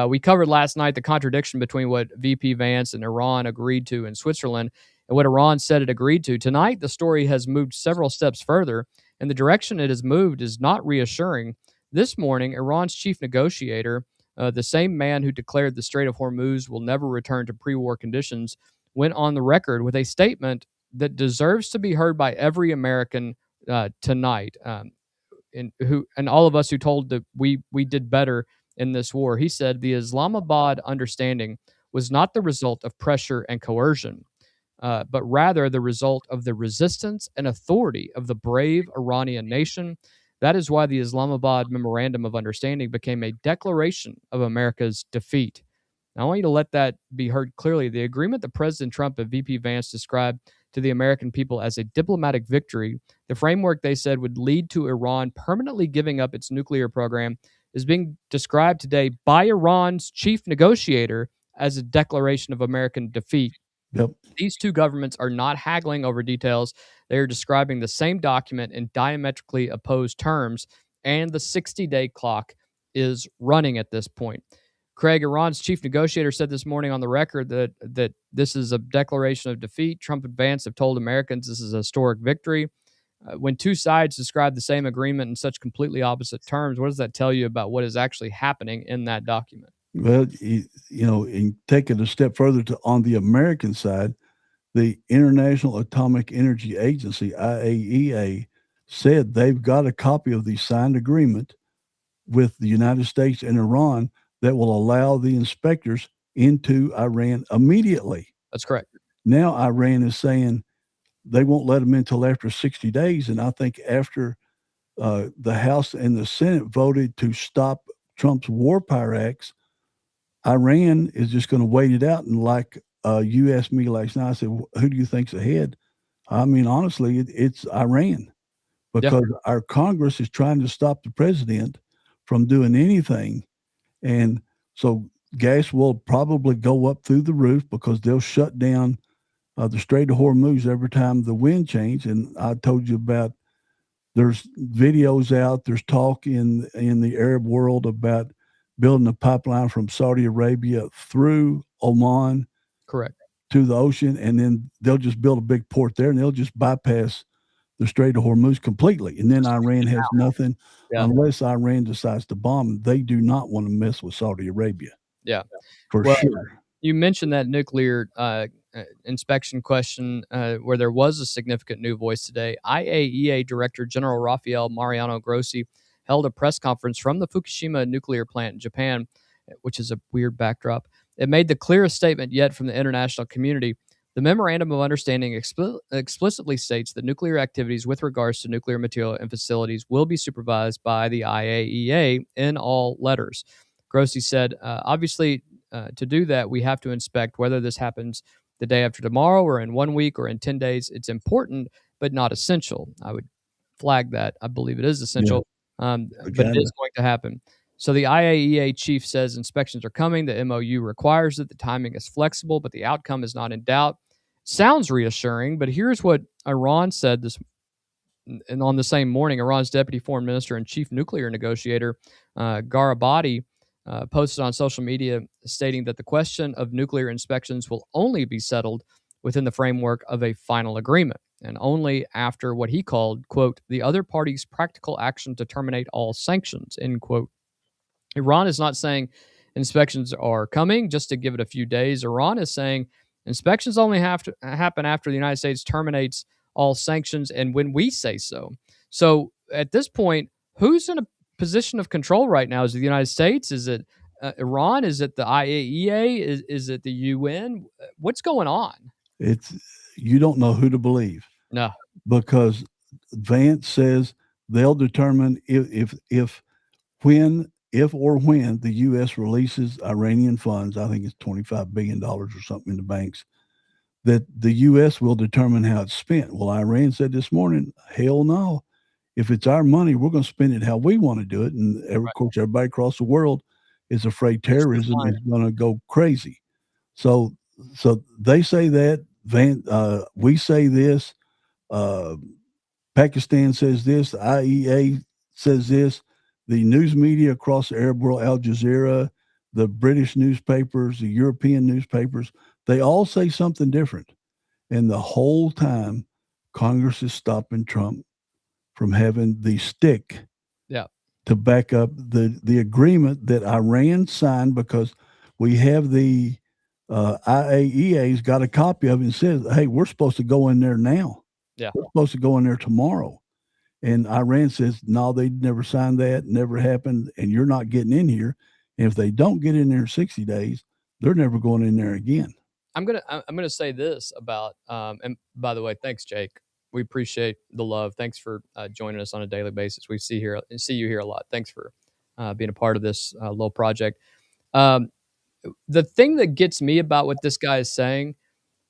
We covered last night the contradiction between what VP Vance and Iran agreed to in Switzerland and what Iran said it agreed to. Tonight, the story has moved several steps further, and the direction it has moved is not reassuring. This morning, Iran's chief negotiator, the same man who declared the Strait of Hormuz will never return to pre-war conditions, went on the record with a statement that deserves to be heard by every American tonight, and all of us who told that we did better in this war. He said the Islamabad understanding was not the result of pressure and coercion, but rather the result of the resistance and authority of the brave Iranian nation. That is why the Islamabad Memorandum of Understanding became a declaration of America's defeat. Now, I want you to let that be heard clearly. The agreement that President Trump and VP Vance described to the American people as a diplomatic victory, the framework they said would lead to Iran permanently giving up its nuclear program, is being described today by Iran's chief negotiator as a declaration of American defeat. Yep. These two governments are not haggling over details. They are describing the same document in diametrically opposed terms, and the 60-day clock is running at this point. Craig, Iran's chief negotiator said this morning on the record that this is a declaration of defeat. Trump and Vance have told Americans this is a historic victory. When two sides describe the same agreement in such completely opposite terms, what does that tell you about what is actually happening in that document? Well, and take it a step further on the American side, the International Atomic Energy Agency, IAEA, said they've got a copy of the signed agreement with the United States and Iran that will allow the inspectors into Iran immediately. That's correct. Now Iran is saying they won't let them in until after 60 days. And I think after the House and the Senate voted to stop Trump's war power acts, Iran is just going to wait it out. And like you asked me last night, I said, who do you think's ahead? I mean, honestly, it's Iran, because our Congress is trying to stop the president from doing anything. And so gas will probably go up through the roof because they'll shut down the Strait of Hormuz every time the wind changes. And I told you about, there's videos out, there's talk in the Arab world about building a pipeline from Saudi Arabia through Oman, correct, to the ocean, and then they'll just build a big port there, and they'll just bypass the Strait of Hormuz completely. And then Iran has nothing unless Iran decides to bomb. They do not want to mess with Saudi Arabia. Yeah, for sure. You mentioned that nuclear inspection question where there was a significant new voice today. IAEA Director General Rafael Mariano Grossi held a press conference from the Fukushima nuclear plant in Japan, which is a weird backdrop. It made the clearest statement yet from the international community. The Memorandum of Understanding explicitly states that nuclear activities with regards to nuclear material and facilities will be supervised by the IAEA in all letters. Grossi said, obviously, to do that, we have to inspect whether this happens the day after tomorrow or in 1 week or in 10 days. It's important, but not essential. I would flag that. I believe it is essential, but it is going to happen. So the IAEA chief says inspections are coming. The MOU requires it. The timing is flexible, but the outcome is not in doubt. Sounds reassuring, but here's what Iran said and on the same morning. Iran's deputy foreign minister and chief nuclear negotiator, Gharibati, posted on social media stating that the question of nuclear inspections will only be settled within the framework of a final agreement, and only after what he called, quote, the other party's practical action to terminate all sanctions, end quote. Iran is not saying inspections are coming just to give it a few days. Iran is saying inspections only have to happen after the United States terminates all sanctions and when we say so. So at this point, who's in a position of control right now? Is it the United States? Is it Iran? Is it the IAEA? Is it the UN? What's going on? You don't know who to believe. No. Because Vance says they'll determine if or when the U.S. releases Iranian funds, I think it's $25 billion or something in the banks, that the U.S. will determine how it's spent. Well, Iran said this morning, hell no. If it's our money, we're going to spend it how we want to do it. And of course, everybody across the world is afraid terrorism is going to go crazy. So they say that. We say this. Pakistan says this. The IEA says this. The news media across the Arab world, Al Jazeera, the British newspapers, the European newspapers, they all say something different. And the whole time, Congress is stopping Trump from having the stick to back up the agreement that Iran signed, because we have the IAEA's got a copy of it and says, hey, we're supposed to go in there now. Yeah. We're supposed to go in there tomorrow. And Iran says, no, they never signed that, never happened, and you're not getting in here. And if they don't get in there in 60 days, they're never going in there again. I'm gonna say this about and by the way, thanks, Jake. We appreciate the love. Thanks for joining us on a daily basis. We see you here a lot. Thanks for being a part of this little project. The thing that gets me about what this guy is saying,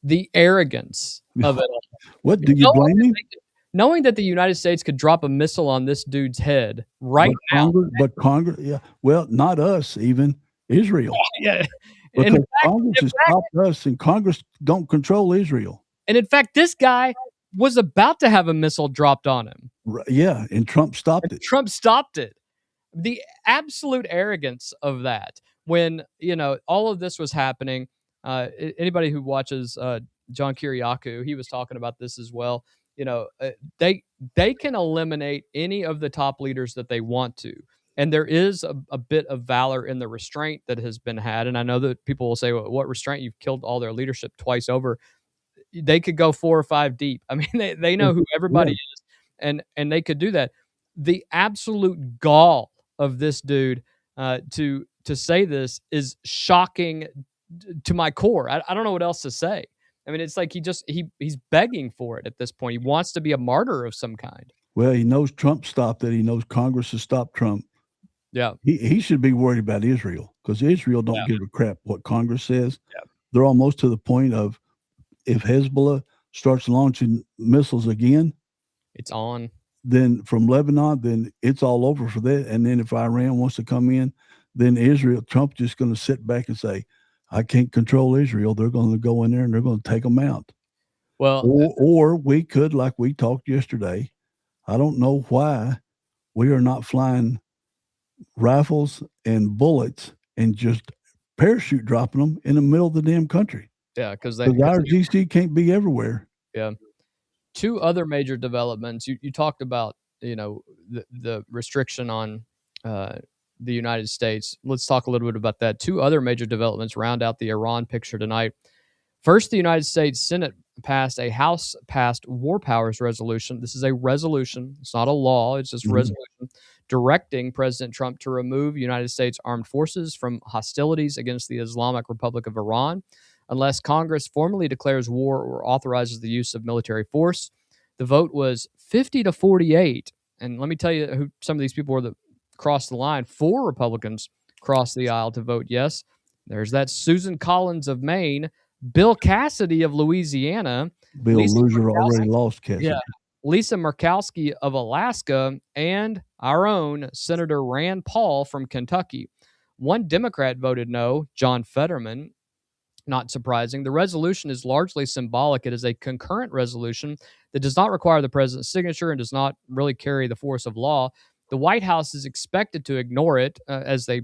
the arrogance of it all. What, do you blame him? Knowing that the United States could drop a missile on this dude's head right now. Congress, yeah. Well, not us, even Israel. Yeah. Because Congress has stopped us, and Congress don't control Israel. And in fact, this guy was about to have a missile dropped on him. Yeah, and Trump stopped it. Trump stopped it. The absolute arrogance of that when, all of this was happening. Anybody who watches John Kiriakou, he was talking about this as well. They can eliminate any of the top leaders that they want to. And there is a bit of valor in the restraint that has been had. And I know that people will say, well, what restraint? You've killed all their leadership twice over. They could go 4 or 5 deep. I mean, they know who everybody is, and they could do that. The absolute gall of this dude to say this is shocking to my core. I don't know what else to say. I mean, it's like he's begging for it at this point. He wants to be a martyr of some kind. Well, he knows Trump stopped it. He knows Congress has stopped Trump. Yeah. He should be worried about Israel, because Israel don't give a crap what Congress says. Yeah. They're almost to the point of, if Hezbollah starts launching missiles again, it's on. Then from Lebanon, then it's all over for that. And then if Iran wants to come in, then Trump's just going to sit back and say, I can't control Israel. They're going to go in there and they're going to take them out. Well, or we could, like we talked yesterday, I don't know why we are not flying rifles and bullets and just parachute dropping them in the middle of the damn country. Yeah, because our GC can't be everywhere. Yeah. 2 other major developments. You talked about, the restriction on the United States. Let's talk a little bit about that. 2 other major developments round out the Iran picture tonight. First, the United States Senate passed a House-passed war powers resolution. This is a resolution. It's not a law. It's just a resolution directing President Trump to remove United States armed forces from hostilities against the Islamic Republic of Iran unless Congress formally declares war or authorizes the use of military force. The vote was 50-48. And let me tell you who some of these people were that crossed the line. 4 Republicans crossed the aisle to vote yes. There's that Susan Collins of Maine, Bill Cassidy of Louisiana. Bill Loser already lost Cassidy. Yeah. Lisa Murkowski of Alaska, and our own Senator Rand Paul from Kentucky. 1 Democrat voted no, John Fetterman. Not surprising. The resolution is largely symbolic. It is a concurrent resolution that does not require the president's signature and does not really carry the force of law. The White House is expected to ignore it, as they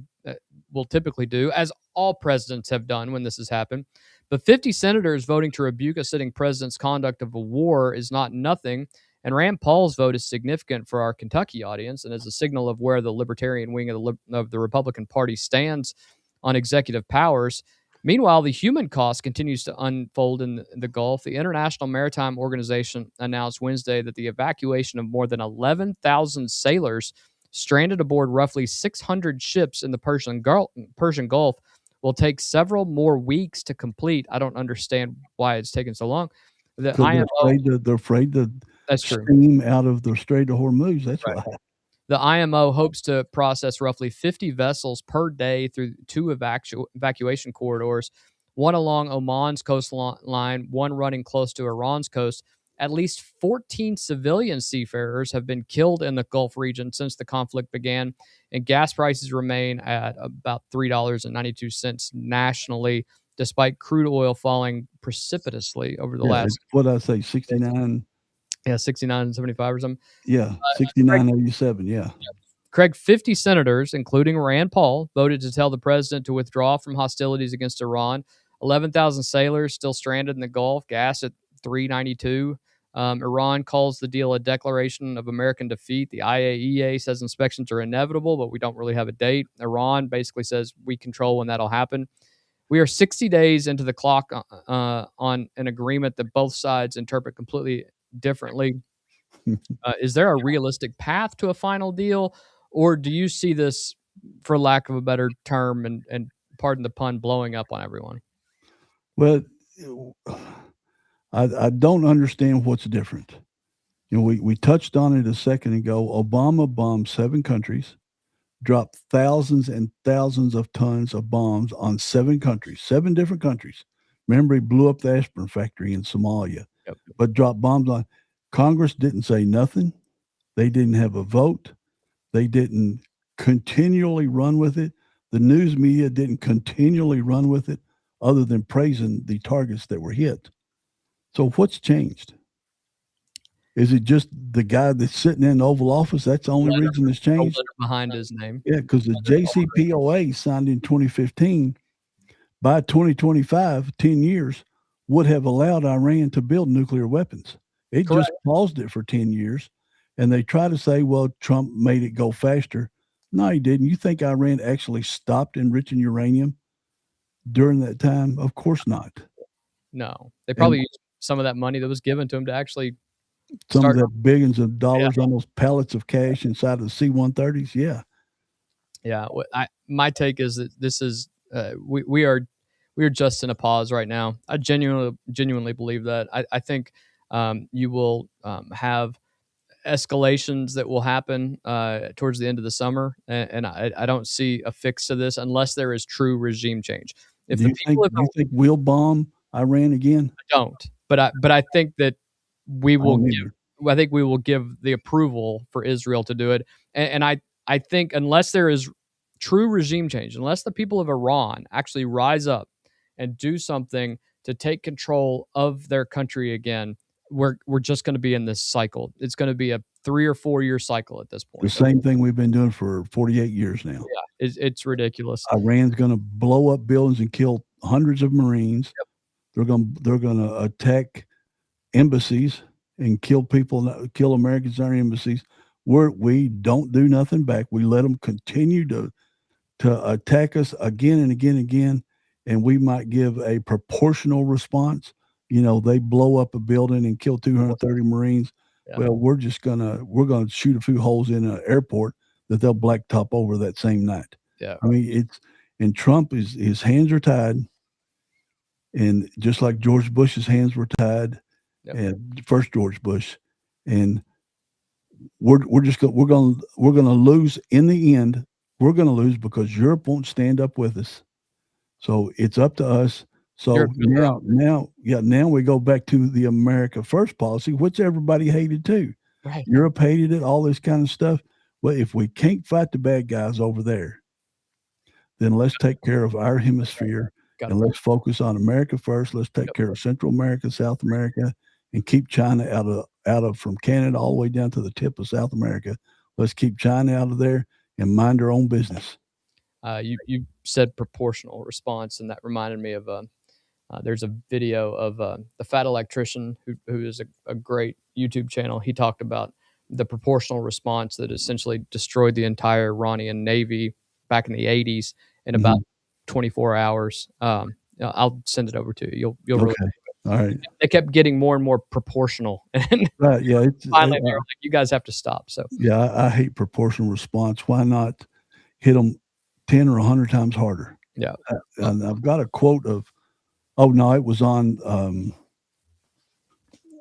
will typically do, as all presidents have done when this has happened. But 50 senators voting to rebuke a sitting president's conduct of a war is not nothing. And Rand Paul's vote is significant for our Kentucky audience and is a signal of where the libertarian wing of the Republican Party stands on executive powers. Meanwhile, the human cost continues to unfold in the Gulf. The International Maritime Organization announced Wednesday that the evacuation of more than 11,000 sailors stranded aboard roughly 600 ships in the Persian Gulf will take several more weeks to complete. I don't understand why it's taken so long. The IMO, they're afraid to that's true. steam out of the Strait of Hormuz. That's right. why. The IMO hopes to process roughly 50 vessels per day through 2 evacuation corridors, one along Oman's coastline, one running close to Iran's coast. At least 14 civilian seafarers have been killed in the Gulf region since the conflict began, and gas prices remain at about $3.92 nationally, despite crude oil falling precipitously over the last... What did I say, 69? Yeah, 69.75 or something. Yeah, 69.87, yeah. Craig, 50 senators, including Rand Paul, voted to tell the president to withdraw from hostilities against Iran. 11,000 sailors still stranded in the Gulf, gas at $3.92. Iran calls the deal a declaration of American defeat. The IAEA says inspections are inevitable, but we don't really have a date. Iran basically says we control when that'll happen. We are 60 days into the clock on an agreement that both sides interpret completely differently. Is there a realistic path to a final deal, or do you see this, for lack of a better term, and pardon the pun, blowing up on everyone? Well, I don't understand what's different. We touched on it a second ago. Obama bombed 7 countries, dropped thousands and thousands of tons of bombs on 7 countries, 7 different countries. Remember, he blew up the aspirin factory in Somalia, Yep. but dropped bombs on. Congress didn't say nothing. They didn't have a vote. They didn't continually run with it. The news media didn't continually run with it other than praising the targets that were hit. So what's changed? Is it just the guy that's sitting in the Oval Office? That's the only reason it's A changed? letter behind his name. Yeah, because the JCPOA signed in 2015, by 2025, 10 years, would have allowed Iran to build nuclear weapons. It Correct. just paused it for 10 years. And they try to say, well, Trump made it go faster. No, he didn't. You think Iran actually stopped enriching uranium during that time? Of course not. No, they probably used some of that money that was given to him to actually Some start. of that billions of dollars on those pallets of cash inside of the C-130s. Yeah. Yeah, my take is that this is we are just in a pause right now. I genuinely believe that. I think you will have escalations that will happen towards the end of the summer, and I don't see a fix to this unless there is true regime change. If Do the you people think we'll bomb Iran again? don't, but I think that we will don't give. either. I think we will give the approval for Israel to do it, and I think unless there is true regime change, unless the people of Iran actually rise up and do something to take control of their country again, we're just going to be in this cycle. It's going to be a 3 or 4 year cycle at this point. The same thing we've been doing for 48 years now. Yeah, it's ridiculous. Iran's going to blow up buildings and kill hundreds of Marines. Yep. They're going to attack embassies and kill people, kill Americans in our embassies. We don't do nothing back. We let them continue to attack us again and again and again, and we might give a proportional response. They blow up a building and kill 230 Marines. Yeah. Well, we're gonna shoot a few holes in an airport that they'll blacktop over that same night. Yeah, I mean and Trump his hands are tied, and just like George Bush's hands were tied, and first George Bush, and we're gonna lose in the end. We're going to lose because Europe won't stand up with us. So it's up to us. So now we go back to the America First policy, which everybody hated too. Right. Europe hated it, all this kind of stuff. Well, if we can't fight the bad guys over there, then let's take care of our hemisphere and let's focus on America first. Let's take care of Central America, South America, and keep China out of from Canada all the way down to the tip of South America. Let's keep China out of there and mind their own business. You said proportional response, and that reminded me of there's a video of the Fat Electrician, who is a great YouTube channel. He talked about the proportional response that essentially destroyed the entire Iranian Navy back in the 80s in about 24 hours. I'll send it over to you. You'll really. All right. They kept getting more and more proportional, and right, yeah. Finally, they were like, "You guys have to stop." So yeah, I hate proportional response. Why not hit them 10 or 100 times harder? Yeah. And I've got a quote of, it was on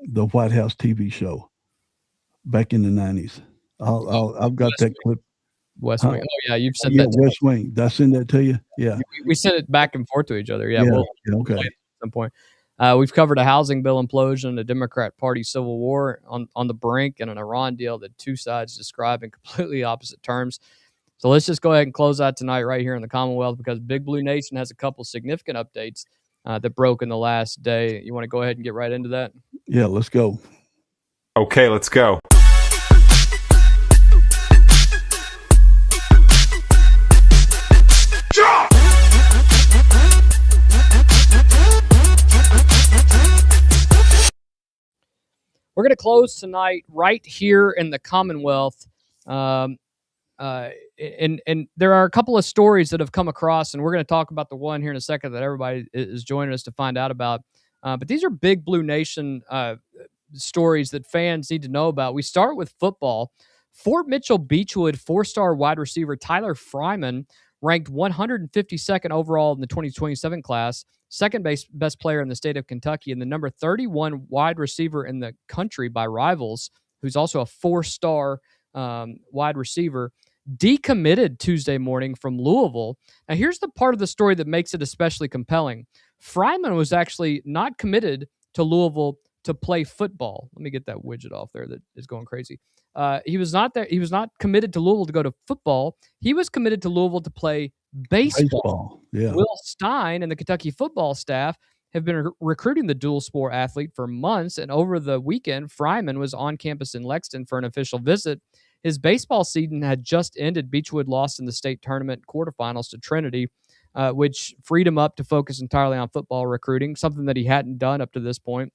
the White House TV show back in the 90s. I've got that clip. West Wing. Oh yeah, you've said that. Yeah, West Wing. Did I send that to you? Yeah. We sent it back and forth to each other. Yeah. Okay. At some point. We've covered a housing bill implosion, a Democrat Party civil war on the brink, and an Iran deal that two sides describe in completely opposite terms. So let's just go ahead and close out tonight right here in the Commonwealth, because Big Blue Nation has a couple significant updates that broke in the last day. You want to go ahead and get right into that? Yeah, let's go. Okay, let's go. We're going to close tonight right here in the Commonwealth. And there are a couple of stories that have come across, and we're going to talk about the one here in a second that everybody is joining us to find out about. But these are Big Blue Nation stories that fans need to know about. We start with football. Fort Mitchell Beechwood 4-star wide receiver Tyler Fryman ranked 152nd overall in the 2027 class, second best player in the state of Kentucky, and the number 31 wide receiver in the country by Rivals, who's also a 4-star wide receiver, decommitted Tuesday morning from Louisville. Now, here's the part of the story that makes it especially compelling. Fryman was actually not committed to Louisville to play football. Let me get that widget off there that is going crazy. He was not there. He was not committed to Louisville to go to football. He was committed to Louisville to play baseball. Yeah. Will Stein and the Kentucky football staff have been recruiting the dual sport athlete for months, and over the weekend, Fryman was on campus in Lexington for an official visit. His baseball season had just ended. Beechwood lost in the state tournament quarterfinals to Trinity, which freed him up to focus entirely on football recruiting, something that he hadn't done up to this point.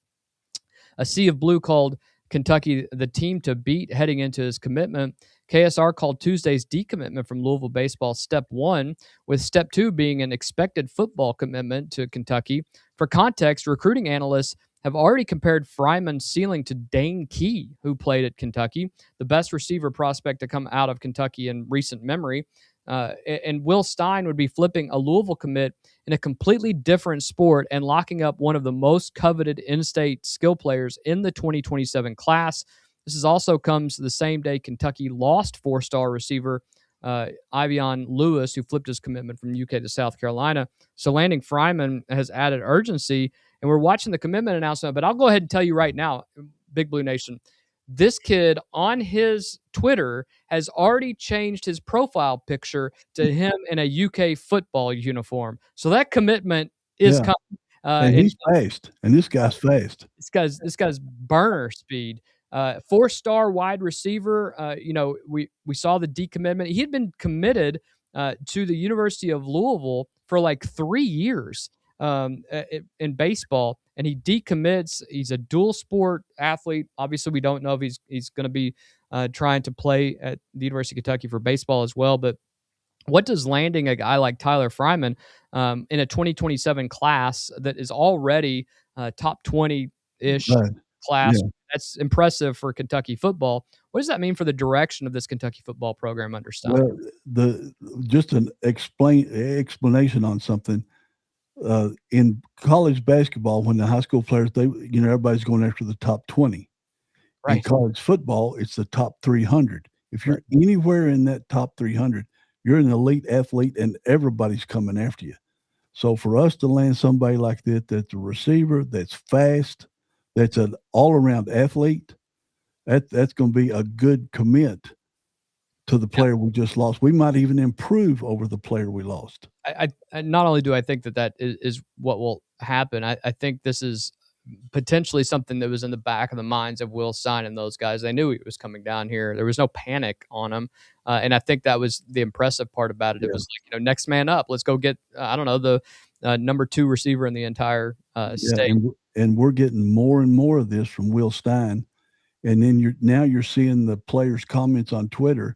A Sea of Blue called Kentucky the team to beat heading into his commitment. KSR called Tuesday's decommitment from Louisville baseball step one, with step two being an expected football commitment to Kentucky. For context, recruiting analysts have already compared Fryman's ceiling to Dane Key, who played at Kentucky, the best receiver prospect to come out of Kentucky in recent memory. And Will Stein would be flipping a Louisville commit in a completely different sport and locking up one of the most coveted in-state skill players in the 2027 class. This is also comes the same day Kentucky lost 4-star receiver Ivion Lewis, who flipped his commitment from UK to South Carolina. So landing Fryman has added urgency, and we're watching the commitment announcement. But I'll go ahead and tell you right now, Big Blue Nation, this kid on his Twitter has already changed his profile picture to him in a UK football uniform. So that commitment is coming. And he's fast, and this guy's fast. This guy's burner speed. 4-star wide receiver. We saw the decommitment. He had been committed to the University of Louisville for like 3 years in baseball, and he decommits. He's a dual sport athlete. Obviously, we don't know if he's going to be trying to play at the University of Kentucky for baseball as well. But what does landing a guy like Tyler Fryman in a 2027 class that is already top 20-ish class? Yeah. That's impressive for Kentucky football. What does that mean for the direction of this Kentucky football program under Stein? Well, just an explanation on something. In college basketball, when the high school players, everybody's going after the top 20. Right. In college football, it's the top 300. If you're anywhere in that top 300, you're an elite athlete, and everybody's coming after you. So for us to land somebody like that's a receiver, that's fast, that's an all-around athlete, that's going to be a good commit to the player we just lost. We might even improve over the player we lost. I not only do I think that is what will happen, I think this is potentially something that was in the back of the minds of Will Stein and those guys. They knew he was coming down here. There was no panic on him. And I think that was the impressive part about it. It was like, next man up. Let's go get, the number 2 receiver in the entire state. And we're getting more and more of this from Will Stein. And then you're seeing the players' comments on Twitter.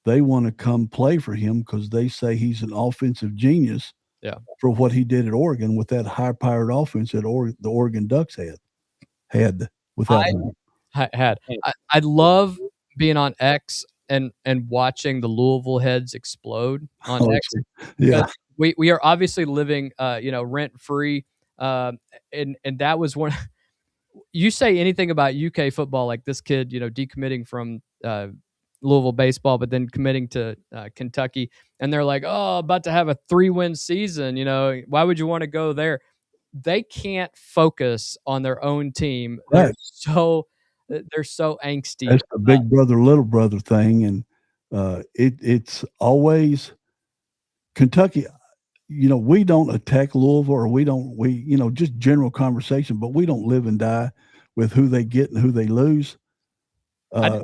They want to come play for him because they say he's an offensive genius for what he did at Oregon with that high-powered offense that the Oregon Ducks had without him. I love being on X and watching the Louisville heads explode on X. Yeah. We are obviously living, rent-free. And that was one. You say anything about UK football, like this kid, decommitting from Louisville baseball, but then committing to Kentucky, and they're like, oh, about to have a 3-win season. Why would you want to go there? They can't focus on their own team. They're so angsty. That's the big brother, little brother thing, and it's always Kentucky. We don't attack Louisville, or just general conversation, but we don't live and die with who they get and who they lose. I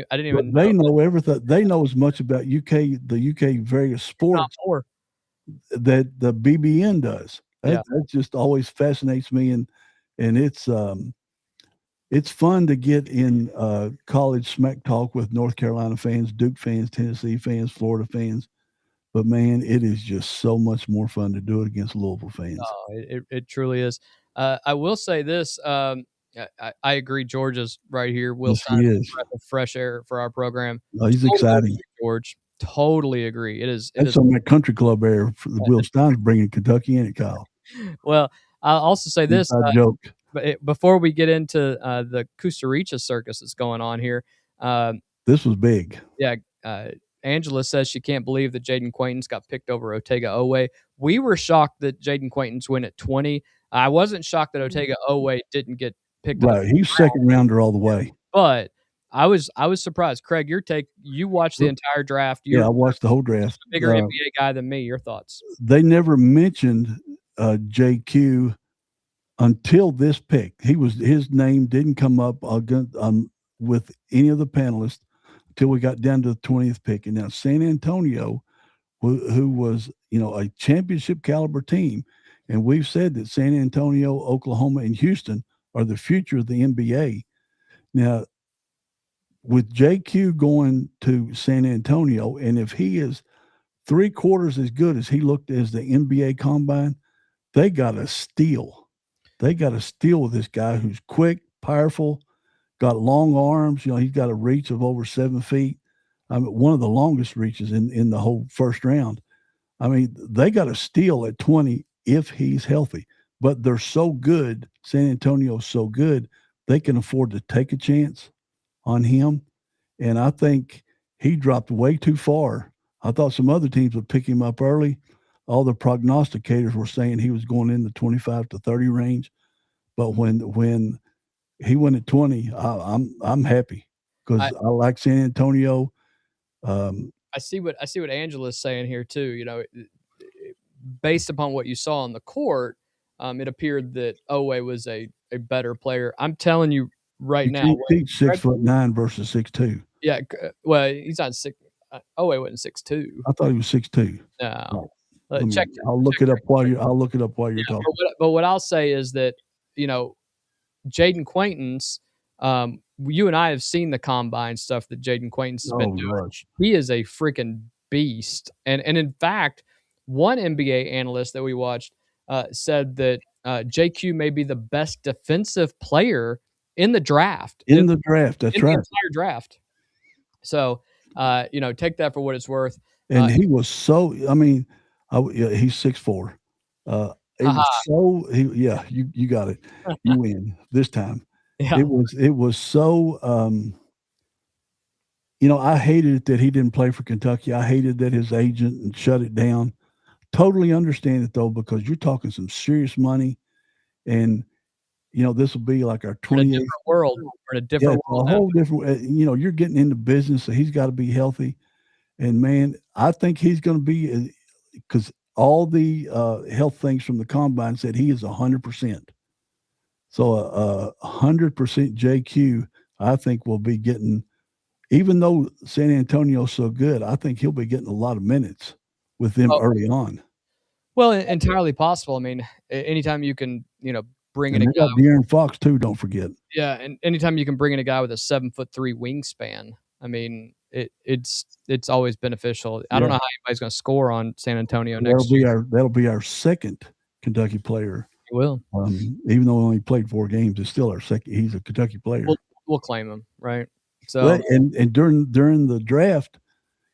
didn't even know. They know everything. They know as much about the UK various sports that the BBN does. That just always fascinates me, and it's fun to get in college smack talk with North Carolina fans, Duke fans, Tennessee fans, Florida fans. But man, it is just so much more fun to do it against Louisville fans. Oh, it truly is. I will say this: I agree. Georgia's right here. Will Yes, he Stein, is. breath of fresh air for our program. Oh, he's Totally exciting. agree, George. Totally agree. It is. That's on that country club air. For the Will Stein's bringing Kentucky in it, Kyle. Well, I'll also say this. Inside joke. But before we get into the Kusturica circus that's going on here, This was big. yeah, Angela says she can't believe that Jaden Quaintance got picked over Otega Owe. We were shocked that Jaden Quaintance went at 20. I wasn't shocked that Otega Owe didn't get picked up. Right. He's second rounder all the way. But I was surprised. Craig, you watched the entire draft. You're Yeah, I watched the whole draft. a bigger NBA guy than me. Your thoughts? They never mentioned JQ until this pick. His name didn't come up with any of the panelists until we got down to the 20th pick. And now San Antonio, who was a championship caliber team, and we've said that San Antonio, Oklahoma, and Houston are the future of the NBA. Now, with JQ going to San Antonio, and if he is 3/4 as good as he looked as the NBA Combine, they got a steal. They got a steal with this guy who's quick, powerful, got long arms. He's got a reach of over 7 feet. I mean, one of the longest reaches in the whole first round. I mean, they got a steal at 20 if he's healthy. But they're so good, San Antonio's so good, they can afford to take a chance on him. And I think he dropped way too far. I thought some other teams would pick him up early. All the prognosticators were saying he was going in the 25 to 30 range. But when he went at 20, I'm happy because I like San Antonio. I see what Angela's saying here too. Based upon what you saw on the court, it appeared that Owe was a better player. I'm telling you right now, he's 6'9" versus 6'2". Yeah, well, he's not 6. Owe wasn't 6'2". I thought he was 6'2". No, check. I'll look it up while you're talking. But what I'll say is that Jaden Quaintance. You and I have seen the combine stuff that Jaden Quaintance has been doing. Gosh. He is a freaking beast. And in fact, one NBA analyst that we watched said that JQ may be the best defensive player in the draft. In the draft, that's right. The entire draft. So, take that for what it's worth. And he was so. I mean, he's 6'4". It was so. You got it. You win this time. Yeah. It was so. I hated it that he didn't play for Kentucky. I hated that his agent shut it down. Totally understand it though, because you're talking some serious money, and this will be like our 28th world or a different world. A whole different. You're getting into business, so he's got to be healthy. And man, I think he's going to be, because all the health things from the combine said he is 100%. So 100% JQ, I think will be getting. Even though San Antonio's so good, I think he'll be getting a lot of minutes with them early on. Well, entirely possible. I mean, anytime you can, bring in a guy. De'Aaron Fox too. Don't forget. Yeah, and anytime you can bring in a guy with a 7'3" wingspan, I mean, it's always beneficial. I don't know how anybody's going to score on San Antonio next year. That'll be our second Kentucky player. He will. Even though he only played 4 games, it's still our second. He's a Kentucky player. We'll claim him, right? So and during the draft,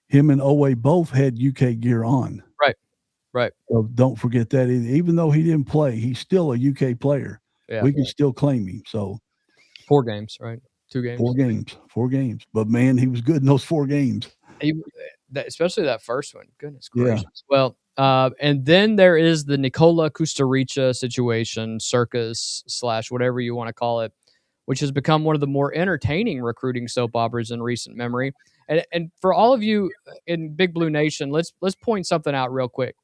him and Owe both had UK gear on. Right. So don't forget that either. Even though he didn't play, he's still a UK player. Yeah. We can still claim him. So 4 games, right? 2 games. 4 games. But man, he was good in those 4 games. Especially that first one. Goodness gracious. Yeah. Well, and then there is the Nikola Kusturica situation, circus / whatever you want to call it, which has become one of the more entertaining recruiting soap operas in recent memory. And for all of you in Big Blue Nation, let's point something out real quick.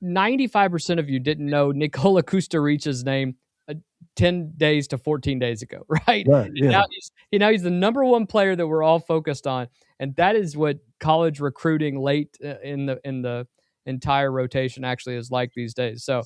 95% of you didn't know Nikola Kusturica's name 10 days to 14 days ago, right? Yeah. Now he's the number one player that we're all focused on, and that is what college recruiting late in the entire rotation actually is like these days. So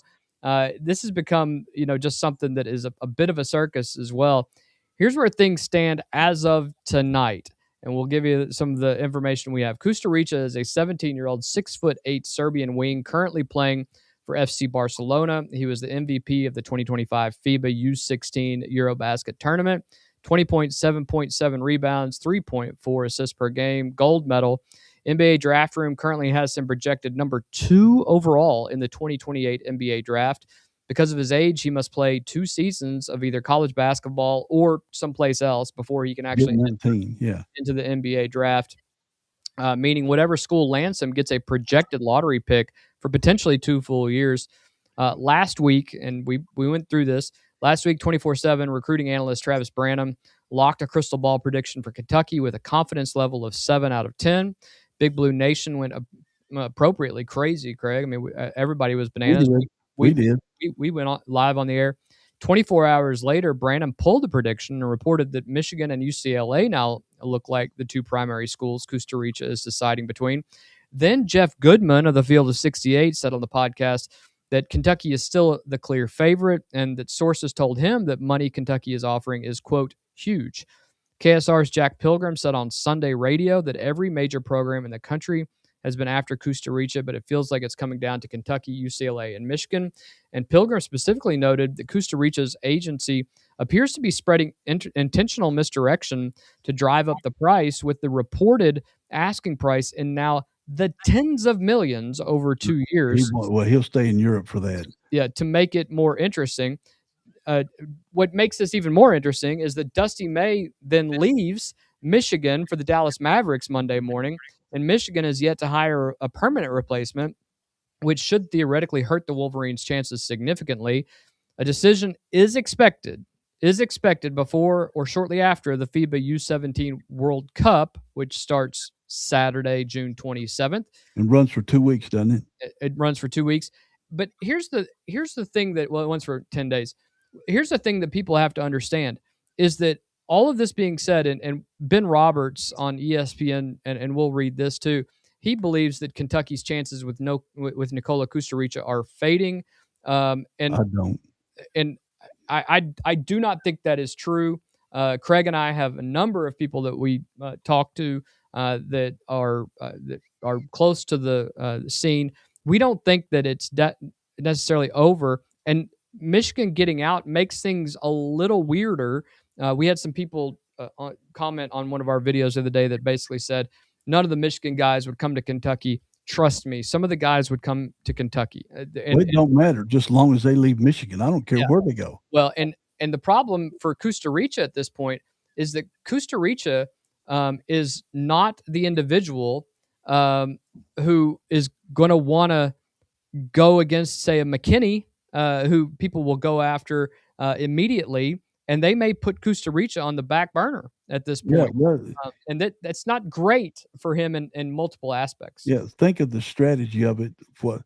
this has become, just something that is a bit of a circus as well. Here's where things stand as of tonight, and we'll give you some of the information we have. Kusturica is a 17-year-old, 6'8" Serbian wing, currently playing for FC Barcelona. He was the MVP of the 2025 FIBA U16 Eurobasket tournament. 20.7 rebounds, 3.4 assists per game, gold medal. NBA Draft Room currently has him projected number 2 overall in the 2028 NBA Draft. Because of his age, he must play 2 seasons of either college basketball or someplace else before he can actually into the NBA Draft. Meaning whatever school lands him gets a projected lottery pick for potentially 2 full years. Last week, and we went through this, last week 24/7 recruiting analyst Travis Branham locked a crystal ball prediction for Kentucky with a confidence level of 7 out of 10. Big Blue Nation went appropriately crazy, Craig. I mean, everybody was bananas. We did. We went live on the air. 24 hours later, Branham pulled the prediction and reported that Michigan and UCLA now look like the 2 primary schools Kusturica is deciding between. Then Jeff Goodman of the Field of 68 said on the podcast that Kentucky is still the clear favorite and that sources told him that money Kentucky is offering is, quote, huge. KSR's Jack Pilgrim said on Sunday radio that every major program in the country has been after Kusturica, but it feels like it's coming down to Kentucky, UCLA, and Michigan. And Pilgrim specifically noted that Kusturica's agency appears to be spreading intentional misdirection to drive up the price, with the reported asking price in now the tens of millions over 2 years. He'll stay in Europe for that. Yeah, to make it more interesting. What makes this even more interesting is that Dusty May then leaves Michigan for the Dallas Mavericks Monday morning, and Michigan has yet to hire a permanent replacement, which should theoretically hurt the Wolverines' chances significantly. A decision is expected before or shortly after the FIBA U17 World Cup, which starts Saturday, June 27th. And runs for 2 weeks, doesn't it? It runs for 2 weeks. But here's the thing that, well, it runs for 10 days. Here's the thing that people have to understand is that all of this being said, and Ben Roberts on ESPN, and we'll read this too, he believes that Kentucky's chances with Nikola Kusturica are fading. And I don't. And I do not think that is true. Craig and I have a number of people that we talk to that are close to the scene. We don't think that it's necessarily over. And Michigan getting out makes things a little weirder. We had some people comment on one of our videos the other day that basically said none of the Michigan guys would come to Kentucky. Trust me, some of the guys would come to Kentucky. It don't matter, just as long as they leave Michigan. I don't care where they go. Well, and the problem for Kusturica at this point is that Kusturica is not the individual who is going to want to go against, say, a McKinney, who people will go after immediately, and they may put Kusturica on the back burner at this point. And that's not great for him in multiple aspects. Yeah, think of the strategy of it. 4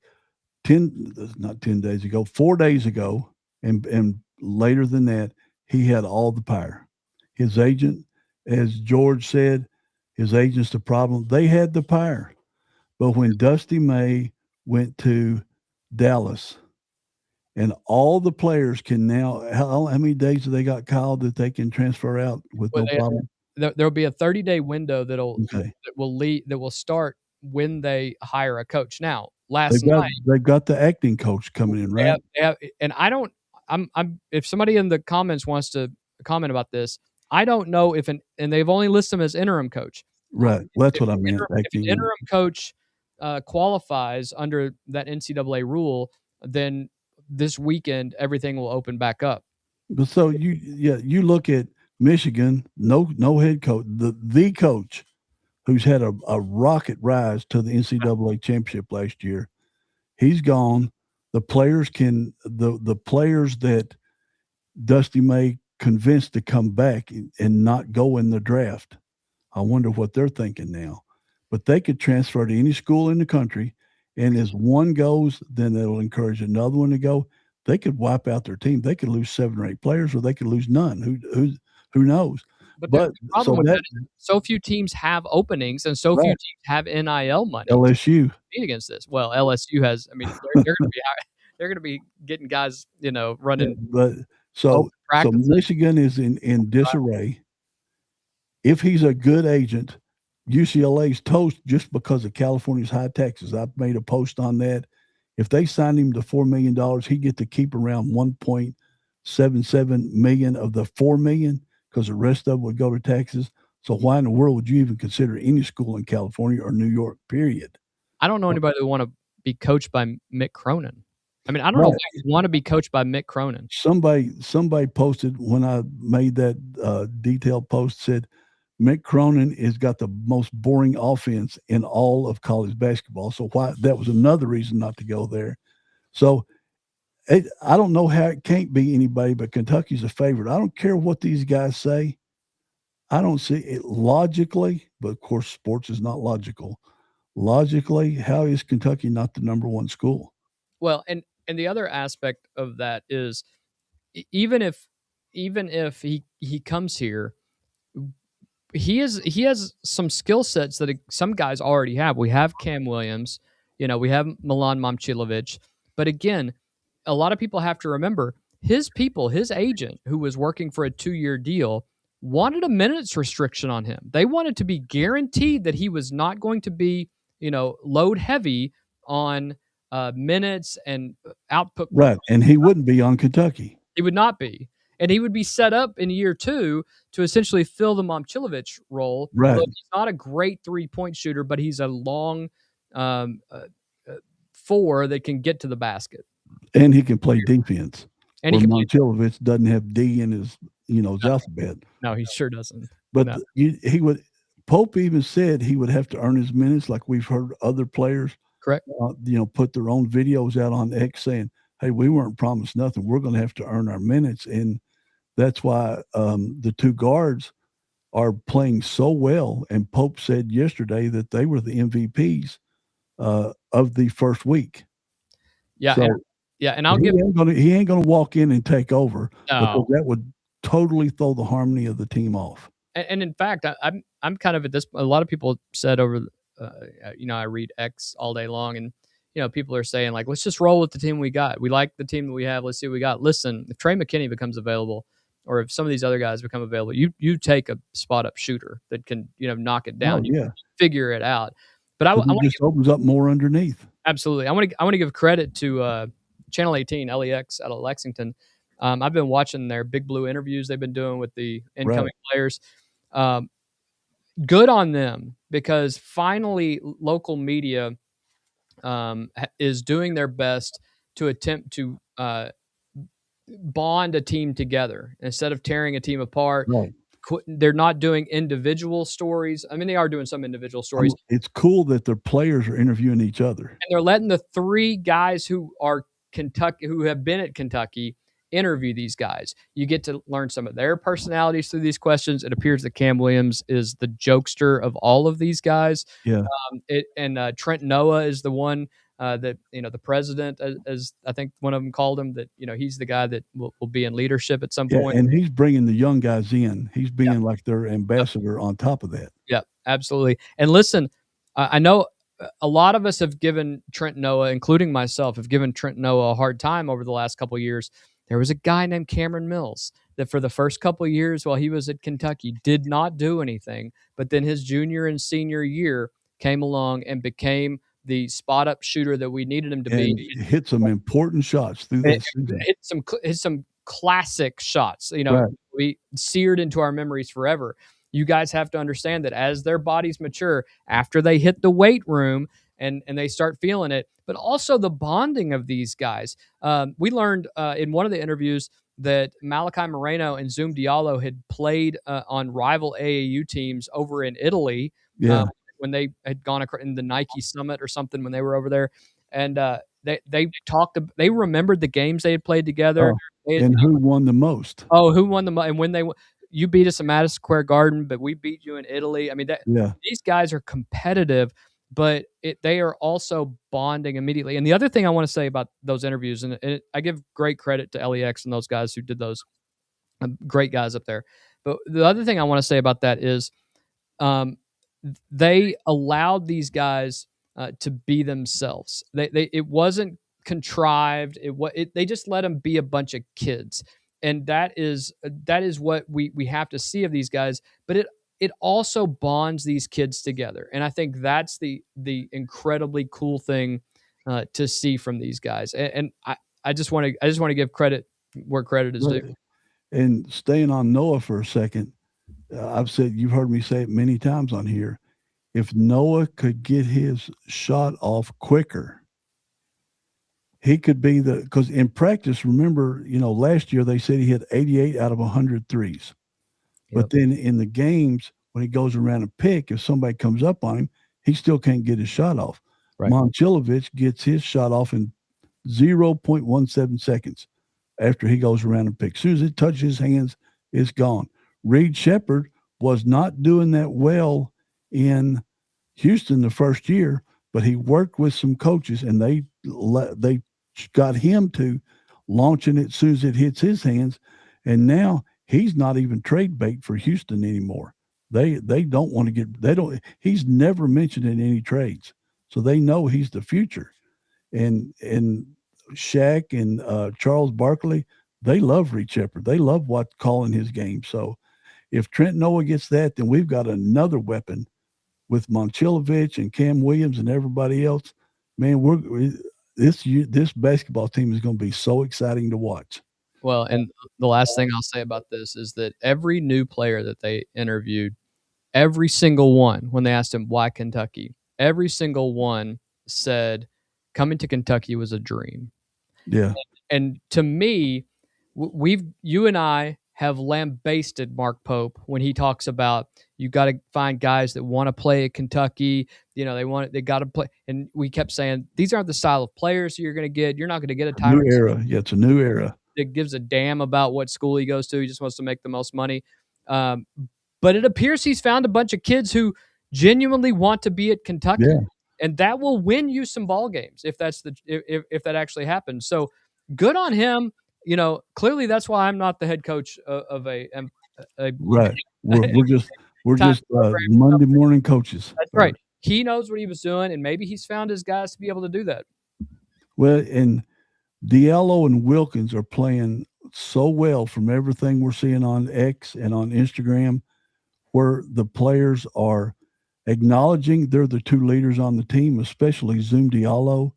days ago, and later than that, he had all the power. His agent, as George said, his agent's the problem. They had the power. But when Dusty May went to Dallas, and all the players can now, how many days have they got, Kyle, that they can transfer out with no problem? There'll be a 30-day window that will start when they hire a coach. Now, they've got the acting coach coming in, right? And I'm if somebody in the comments wants to comment about this, I don't know and they've only listed him as interim coach. Right. Well, that's what I meant. If an interim coach qualifies under that NCAA rule, then this weekend everything will open back up. But so you look at Michigan, no head coach, the coach who's had a rocket rise to the NCAA championship last year. He's gone. The players the players that Dusty May convinced to come back and not go in the draft. I wonder what they're thinking now. But they could transfer to any school in the country, and as one goes, then it'll encourage another one to go. They could wipe out their team. They could lose 7 or 8 players, or they could lose none. Who knows? But the problem with that is so few teams have openings, and so few teams have NIL money. LSU against this. Well, LSU has. I mean, they're going to be getting guys, running. But so Michigan is in disarray. If he's a good agent, UCLA's toast just because of California's high taxes. I've made a post on that. If they signed him to $4 million, he'd get to keep around 1.77 million of the 4 million because the rest of it would go to taxes. So why in the world would you even consider any school in California or New York, period? I don't know anybody that want to be coached by Mick Cronin. I mean, I don't know Right. why you want to be coached by Mick Cronin. Somebody posted when I made that detailed post, said Mick Cronin has got the most boring offense in all of college basketball. So why that was another reason not to go there. So I don't know how it can't be anybody, but Kentucky's a favorite. I don't care what these guys say. I don't see it logically, but of course, sports is not logical. Logically, how is Kentucky not the number one school? Well, and the other aspect of that is even if he comes here, he has some skill sets that some guys already have. We have Cam Williams, we have Milan Momcilovic, but again, a lot of people have to remember his agent who was working for a 2-year deal wanted a minutes restriction on him. They wanted to be guaranteed that he was not going to be, load heavy on minutes and output. Right, and he wouldn't be on Kentucky. He would not be. And he would be set up in year 2 to essentially fill the Momcilovic role. Right. Although he's not a great three-point shooter, but he's a long four that can get to the basket. And he can play defense. And he can play. Momcilovic doesn't have D in his, alphabet. No, he sure doesn't. But No. he would. Pope even said he would have to earn his minutes, like we've heard other players. Correct. Put their own videos out on X saying, "Hey, we weren't promised nothing. We're going to have to earn our minutes," and that's why the two guards are playing so well. And Pope said yesterday that they were the MVPs of the first week. Yeah, So and I'll give. He ain't gonna walk in and take over because No. that would totally throw the harmony of the team off. And in fact, I'm kind of at this. A lot of people said over, I read X all day long, and people are saying like, let's just roll with the team we got. We like the team that we have. Let's see what we got. Listen, if Trey McKinney becomes available, or if some of these other guys become available, you take a spot up shooter that can knock it down. Oh, yeah. You figure it out. But I It just opens up more underneath. Absolutely. I want to give credit to Channel 18 LEX out of Lexington. I've been watching their Big Blue interviews they've been doing with the incoming players. Good on them, because finally local media is doing their best to attempt to bond a team together instead of tearing a team apart. Right. They're not doing individual stories. I mean, they are doing some individual stories. It's cool that their players are interviewing each other. And they're letting the 3 guys who are who have been at Kentucky interview these guys. You get to learn some of their personalities through these questions. It appears that Cam Williams is the jokester of all of these guys. Yeah. Trent Noah is the one that, the president, as I think one of them called him, that, he's the guy that will be in leadership at some point. And he's bringing the young guys in. He's being like their ambassador on top of that. Yeah, absolutely. And listen, I know a lot of us have given Trent Noah, including myself, have given Trent Noah a hard time over the last couple of years. There was a guy named Cameron Mills that for the first couple of years while he was at Kentucky did not do anything, but then his junior and senior year came along and became the spot-up shooter that we needed him to be. Hit some important shots through that season. Hit some classic shots. Right. We seared into our memories forever. You guys have to understand that as their bodies mature, after they hit the weight room and they start feeling it, but also the bonding of these guys. We learned in one of the interviews that Malachi Moreno and Zoom Diallo had played on rival AAU teams over in Italy. Yeah. When they had gone in the Nike Summit or something when they were over there. And they talked, they remembered the games they had played together. And who won the most? Oh, who won the most? And when you beat us in Madison Square Garden, but we beat you in Italy. I mean, these guys are competitive, but they are also bonding immediately. And the other thing I want to say about those interviews, and I give great credit to LEX and those guys who did those, great guys up there. But the other thing I want to say about that is they allowed these guys to be themselves. It wasn't contrived. They just let them be a bunch of kids. And that is what we have to see of these guys. But it also bonds these kids together. And I think that's the incredibly cool thing to see from these guys. And I just want to give credit where credit is due. Right. And staying on Noah for a second, I've said, you've heard me say it many times on here. If Noah could get his shot off quicker, he could be because in practice, remember, last year they said he hit 88 out of 100 threes. But then in the games, when he goes around a pick, if somebody comes up on him, he still can't get his shot off. Right. Momcilovic gets his shot off in 0.17 seconds after he goes around and picks. As soon as it touches his hands, it's gone. Reed Shepherd was not doing that well in Houston the first year, but he worked with some coaches, and they got him to launching it as soon as it hits his hands, and now he's not even trade bait for Houston anymore. They don't want to get – he's never mentioned in any trades, so they know he's the future. And Shaq and Charles Barkley, they love Reed Shepherd. They love calling his game. So if Trent Noah gets that, then we've got another weapon with Momcilovic and Cam Williams and everybody else. Man, this basketball team is going to be so exciting to watch. Well, and the last thing I'll say about this is that every new player that they interviewed, every single one, when they asked him why Kentucky, every single one said coming to Kentucky was a dream. Yeah. And to me, you and I have lambasted Mark Pope when he talks about you got to find guys that want to play at Kentucky. They got to play. And we kept saying, these aren't the style of players you're going to get. You're not going to get a new era. Yeah, it's a new era. That gives a damn about what school he goes to. He just wants to make the most money. But it appears he's found a bunch of kids who genuinely want to be at Kentucky. Yeah. And that will win you some ball games if that actually happens. So good on him. Clearly that's why I'm not the head coach of a right. We're just Monday morning coaches. That's right. He knows what he was doing, and maybe he's found his guys to be able to do that. Well, and Diallo and Wilkins are playing so well from everything we're seeing on X and on Instagram, where the players are acknowledging they're the two leaders on the team, especially Zoom Diallo.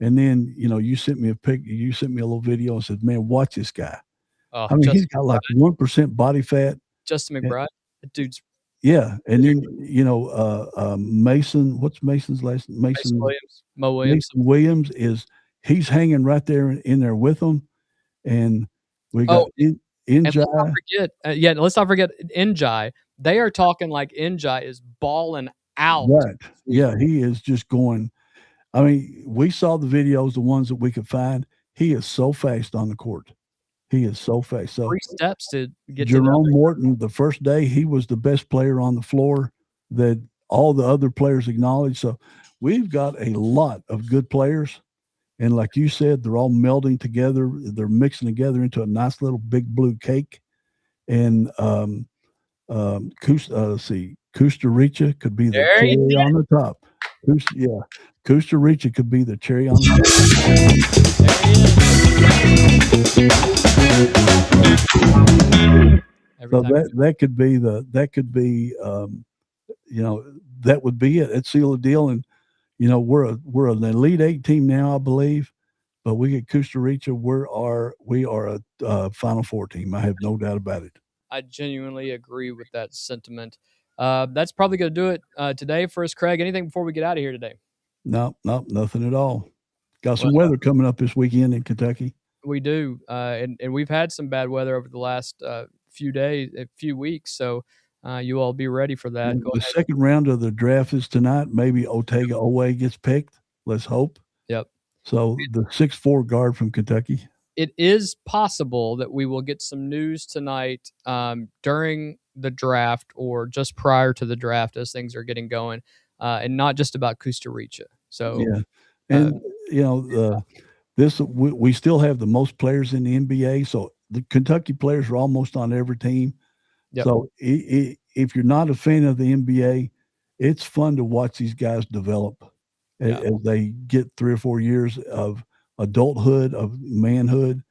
And then, you sent me a little video and said, man, watch this guy. He's got like 1% body fat. Justin McBride, that dude's. Yeah. And then, Mason, what's Mason's last name? Mason Williams. Mo Williams. Mason Williams he's hanging right there in there with them. And we got Ndiaye. Let's not forget Ndiaye. They are talking like Ndiaye is balling out. Right. Yeah, he is just going. I mean, we saw the videos, the ones that we could find. He is so fast on the court. He is so fast. So 3 steps to get Jerome Morton, the first day, he was the best player on the floor that all the other players acknowledged. So we've got a lot of good players. And like you said, they're all melding together. They're mixing together into a nice little big blue cake. And Kusturica could be the cherry on the top. Kusturica could be the cherry on the top. So that would be it. That'd seal the deal. And we're an Elite Eight team now, I believe. But we get Kusturica. We are a Final Four team. I have no doubt about it. I genuinely agree with that sentiment. That's probably going to do it today for us, Craig. Anything before we get out of here today? No, nothing at all. Got some weather coming up this weekend in Kentucky. We do, and we've had some bad weather over the last few weeks. So you all be ready for that. The second round of the draft is tonight. Maybe Otega Owe gets picked. Let's hope. Yep. So the 6'4" guard from Kentucky. It is possible that we will get some news tonight during the draft or just prior to the draft as things are getting going, and not just about Kusturica. So yeah, and we still have the most players in the NBA. So the Kentucky players are almost on every team. Yep. So if you're not a fan of the NBA, it's fun to watch these guys develop as they get 3 or 4 years of adulthood, of manhood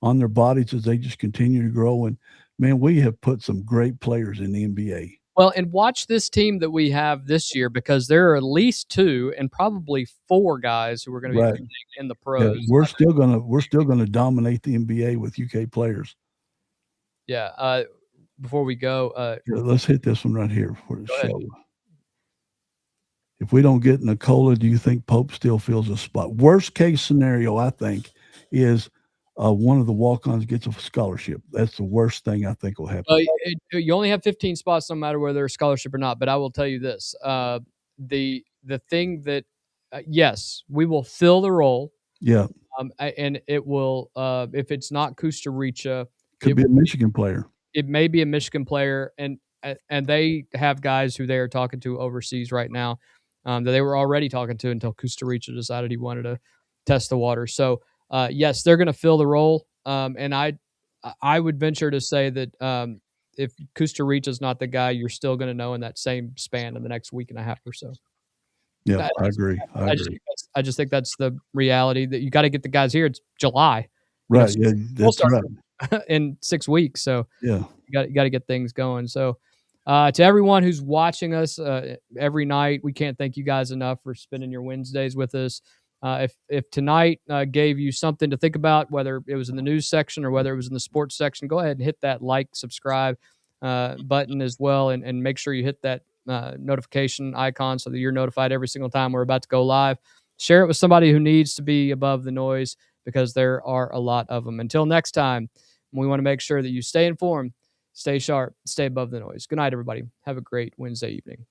on their bodies as they just continue to grow. And man, we have put some great players in the NBA. Well, and watch this team that we have this year, because there are at least 2 and probably 4 guys who are going to be Right. playing in the Yeah, pros. we're still gonna dominate the NBA with UK players. Yeah. Before we go, Yeah, let's hit this one right here for the Go ahead. show. If we don't get Nicola, do you think Pope still fills a spot? Worst case scenario, I think, is one of the walk-ons gets a scholarship. That's the worst thing I think will happen. You only have 15 spots, no matter whether they're a scholarship or not. But I will tell you this: the thing that yes, we will fill the role. Yeah, And it will, if it's not Kusturica, could be a Michigan player. it may be a Michigan player, and they have guys who they are talking to overseas right now, that they were already talking to until Kusturica decided he wanted to test the water. So yes, they're going to fill the role, and I would venture to say that if Kusturica is not the guy, you're still going to know in that same span in the next week and a half or so. Yeah, I agree. I just think that's the reality, that you got to get the guys here. It's July, Right. Yeah, that's right. in 6 weeks. So Yeah. you got to get things going. So to everyone who's watching us every night, we can't thank you guys enough for spending your Wednesdays with us. If tonight gave you something to think about, whether it was in the news section or whether it was in the sports section, go ahead and hit that like, subscribe button as well, and make sure you hit that notification icon so that you're notified every single time we're about to go live. Share it with somebody who needs to be above the noise, because there are a lot of them. Until next time, we want to make sure that you stay informed, stay sharp, stay above the noise. Good night, everybody. Have a great Wednesday evening.